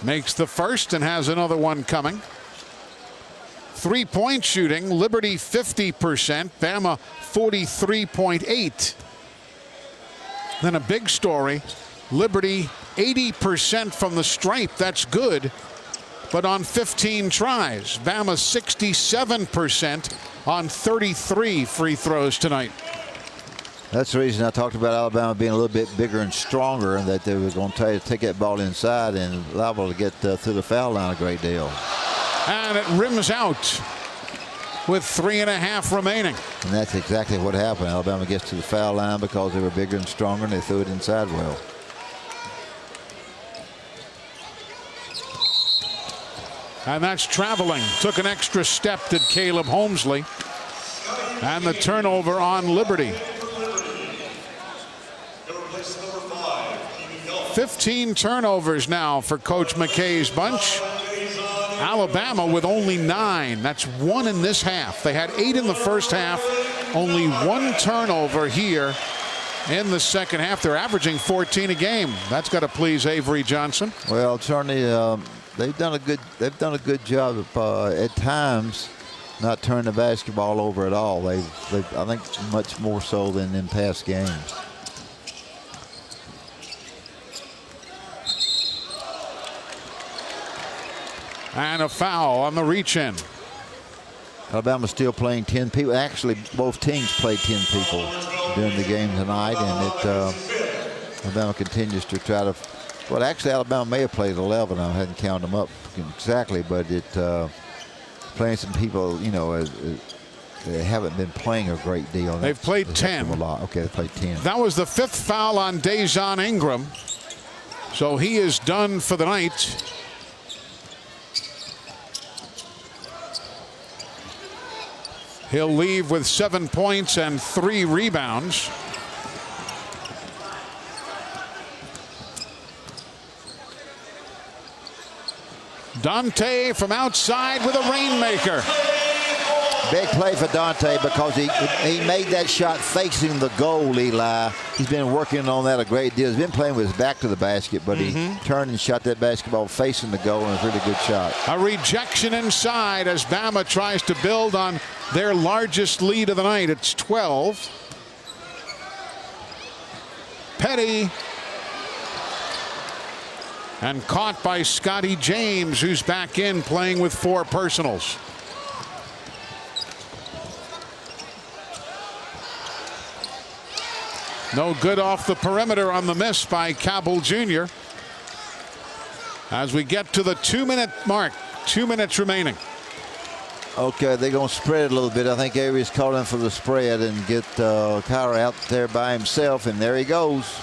Makes the first and has another one coming. 3-point shooting, Liberty 50%, Bama 43.8. Then a big story, Liberty 80% from the stripe. That's good, but on 15 tries. Bama 67% on 33 free throws tonight. That's the reason I talked about Alabama being a little bit bigger and stronger, and that they were going to try to take that ball inside and liable to get through the foul line a great deal. And it rims out with 3.5 remaining. And that's exactly what happened. Alabama gets to the foul line because they were bigger and stronger, and they threw it inside well. And that's traveling. Took an extra step, did Caleb Holmesley. And the turnover on Liberty. 15 turnovers now for Coach McKay's bunch. Alabama with only 9. That's 1 in this half. They had 8 in the first half. Only 1 turnover here in the second half. They're averaging 14 a game. That's got to please Avery Johnson. Well, certainly they've done a good job of, at times, not turning the basketball over at all. I think much more so than in past games. And a foul on the reach-in. Alabama's still playing 10 people. Actually, both teams played 10 people during the game tonight, and Alabama continues to try to. Well, actually, Alabama may have played 11. I hadn't counted them up exactly, but playing some people, you know, they haven't been playing a great deal. They've played 10. A lot. Okay, they played 10. That was the 5th foul on Dejon Ingram, so he is done for the night. He'll leave with 7 points and 3 rebounds. Dante from outside with a rainmaker. Big play for Dante because he made that shot facing the goal, Eli. He's been working on that a great deal. He's been playing with his back to the basket, but he turned and shot that basketball facing the goal, and it's a really good shot. A rejection inside as Bama tries to build on their largest lead of the night. It's 12. Petty. And caught by Scotty James, who's back in playing with 4 personals. No good off the perimeter on the miss by Cabell Jr. As we get to the 2-minute mark, 2 minutes remaining. Okay, they're going to spread a little bit. I think Avery's calling for the spread and get Kyra out there by himself, and there he goes.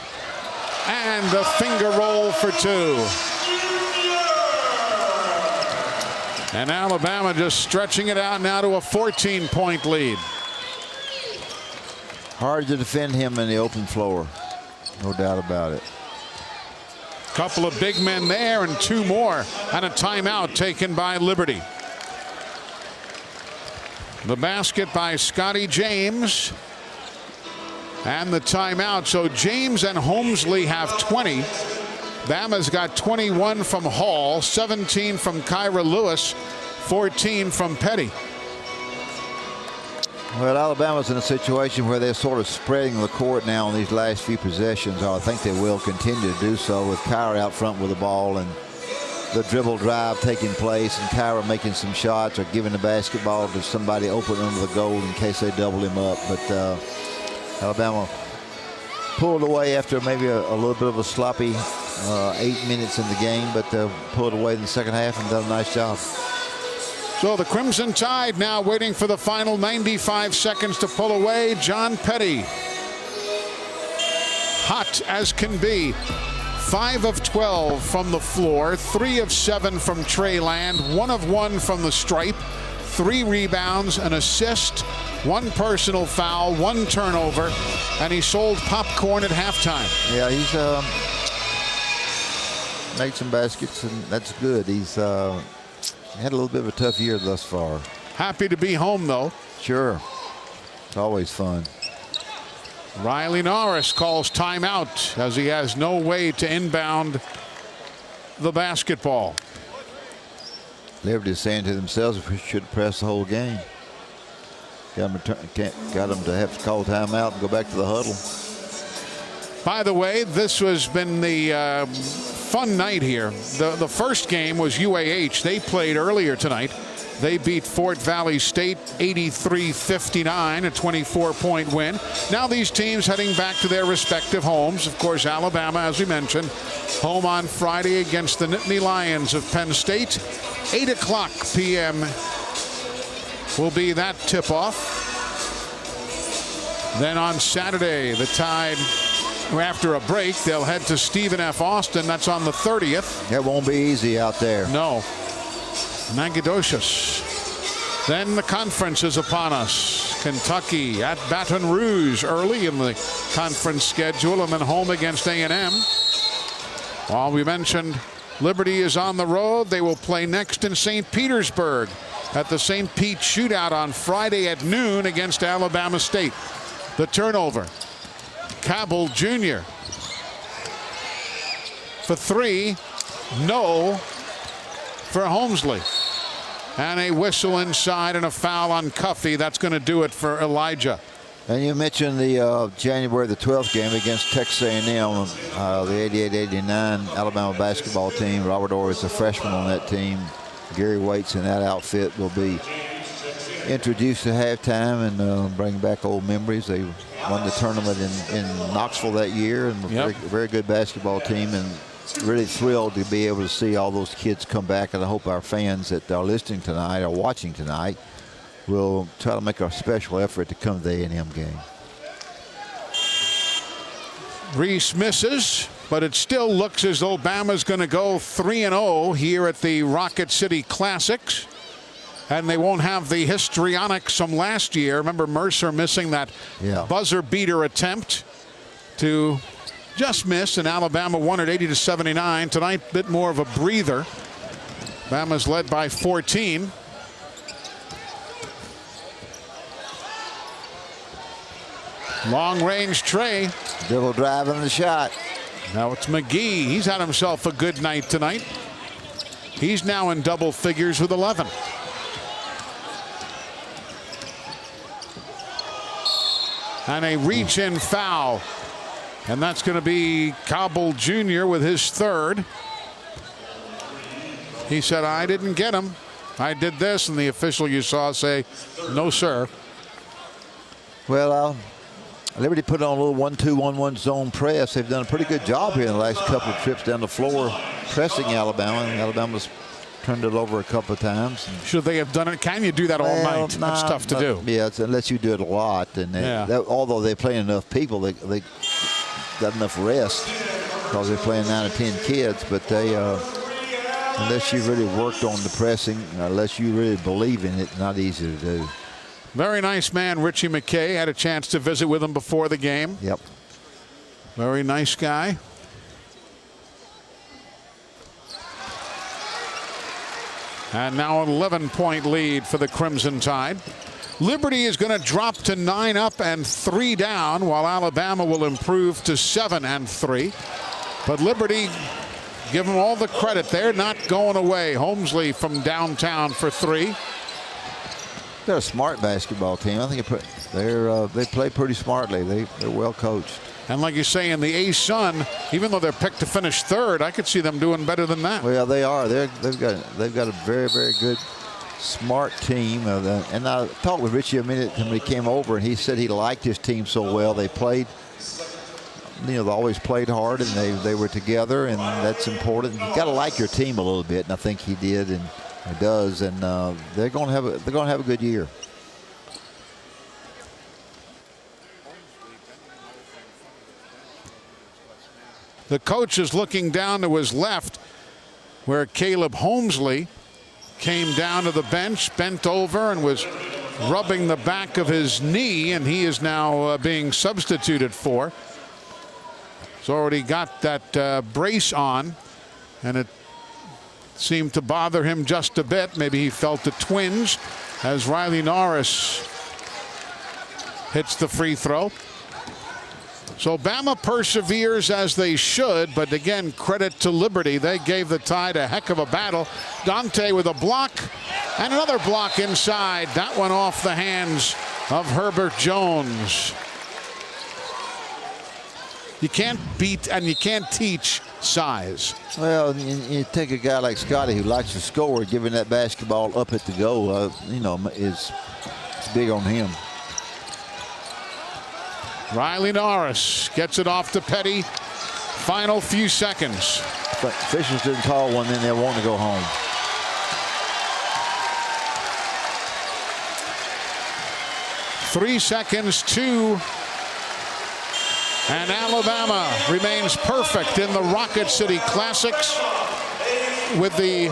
And a finger roll for 2. And Alabama just stretching it out now to a 14-point lead. Hard to defend him in the open floor. No doubt about it. Couple of big men there and 2 more. And a timeout taken by Liberty. The basket by Scotty James. And the timeout. So James and Holmesley have 20. Bama's got 21 from Hall, 17 from Kyra Lewis, 14 from Petty. Well, Alabama's in a situation where they're sort of spreading the court now on these last few possessions. I think they will continue to do so with Kyra out front with the ball and the dribble drive taking place and Kyra making some shots or giving the basketball to somebody open under the goal in case they double him up. But Alabama pulled away after maybe a little bit of a sloppy 8 minutes in the game, but pulled away in the second half and done a nice job. So the Crimson Tide now waiting for the final 95 seconds to pull away. John Petty, hot as can be. 5 of 12 from the floor, 3 of 7 from Trey Land, 1 of 1 from the stripe, 3 rebounds, an assist, 1 personal foul, 1 turnover, and he sold popcorn at halftime. Yeah, he's made some baskets, and that's good. He's had a little bit of a tough year thus far. Happy to be home, though. Sure. It's always fun. Riley Norris calls timeout as he has no way to inbound the basketball. Liberty saying to themselves, we should press the whole game. Got them to have to call timeout and go back to the huddle. By the way, this has been the fun night here. The first game was UAH. They played earlier tonight. They beat Fort Valley State 83-59, a 24-point win. Now these teams heading back to their respective homes. Of course, Alabama, as we mentioned, home on Friday against the Nittany Lions of Penn State. 8:00 p.m. will be that tip-off. Then on Saturday, the Tide, after a break, they'll head to Stephen F. Austin. That's on the 30th. That won't be easy out there. No. Nacogdoches. Then the conference is upon us. Kentucky at Baton Rouge early in the conference schedule, and then home against A&M. While we mentioned Liberty is on the road, they will play next in St. Petersburg at the St. Pete Shootout on Friday at noon against Alabama State. The turnover. Cabell Jr. for three. No for Holmesley. And a whistle inside and a foul on Cuffey. That's going to do it for Elijah. And you mentioned the January the 12th game against Texas A&M, the 88-89 Alabama basketball team. Robert Orr is a freshman on that team. Gary Waits in that outfit will be introduced at halftime and bring back old memories. They won the tournament in Knoxville that year, and a very good basketball team, and really thrilled to be able to see all those kids come back. And I hope our fans that are listening tonight or watching tonight will try to make a special effort to come to the A&M game. Reese misses, but it still looks as though Bama's going to go 3-0 here at the Rocket City Classics. And they won't have the histrionics from last year. Remember Mercer missing that buzzer beater attempt to just miss, and Alabama won at 80-79. Tonight, a bit more of a breather. Bama's led by 14. Long range Trey. Double driving the shot. Now it's McGee. He's had himself a good night tonight. He's now in double figures with 11. And a reach-in foul. And that's going to be Cabell Jr. with his third. He said, I didn't get him. I did this. And the official you saw say, no, sir. Well, Liberty put on a little 1-2-1-1 zone press. They've done a pretty good job here in the last couple of trips down the floor pressing Alabama. And Alabama's turned it over a couple of times. Should they have done it? Can you do that all night? That's tough to do. Yeah, unless you do it a lot. And although they're playing enough people, they got enough rest because they're playing 9 or 10 kids. But they, unless you really worked on the pressing, unless you really believe in it, not easy to do. Very nice man, Richie McKay. Had a chance to visit with him before the game. Yep. Very nice guy. And now an 11-point lead for the Crimson Tide. Liberty is going to drop to 9 up and 3 down, while Alabama will improve to 7 and 3. But Liberty, give them all the credit. They're not going away. Holmesley from downtown for 3. They're a smart basketball team. I think they play pretty smartly. They're well coached. And like you say, in the A-Sun, even though they're picked to finish 3rd, I could see them doing better than that. Well, they are. They've got a very, very good, smart team. And I talked with Richie a minute when he came over, and he said he liked his team so well. They played, they always played hard, and they were together, and that's important. You got to like your team a little bit, and I think he did, and he does. And they're going to have a good year. The coach is looking down to his left, where Caleb Holmesley came down to the bench, bent over, and was rubbing the back of his knee, and he is now being substituted for. He's already got that brace on, and it seemed to bother him just a bit. Maybe he felt a twinge as Riley Norris hits the free throw. So Bama perseveres as they should, but again, credit to Liberty. They gave the Tide a heck of a battle. Dante with a block and another block inside. That one off the hands of Herbert Jones. You can't beat and you can't teach size. Well, you take a guy like Scotty who likes to score, giving that basketball up at the goal, is big on him. Riley Norris gets it off to Petty. Final few seconds. But Fishers didn't call one, then they'll want to go home. Three seconds, 2. And Alabama remains perfect in the Rocket City Classics with the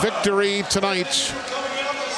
victory tonight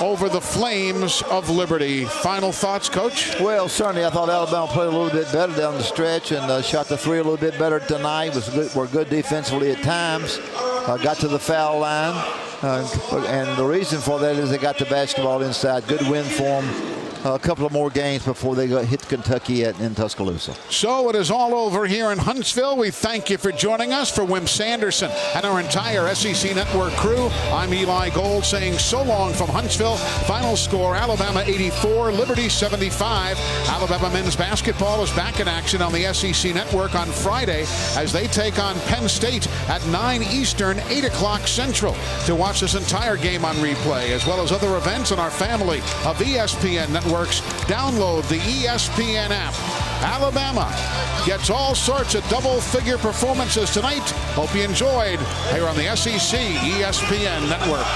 over the Flames of Liberty. Final thoughts, Coach? Well, certainly I thought Alabama played a little bit better down the stretch and shot the three a little bit better tonight. Were good defensively at times. Got to the foul line. And the reason for that is they got the basketball inside. Good win for them. A couple of more games before they hit Kentucky in Tuscaloosa. So it is all over here in Huntsville. We thank you for joining us. For Wim Sanderson and our entire SEC Network crew, I'm Eli Gold saying so long from Huntsville. Final score, Alabama 84, Liberty 75. Alabama men's basketball is back in action on the SEC Network on Friday as they take on Penn State at 9 Eastern, 8 o'clock Central. To watch this entire game on replay, as well as other events in our family of ESPN Network, download the ESPN app. Alabama gets all sorts of double-figure performances tonight. Hope you enjoyed here on the SEC ESPN Network.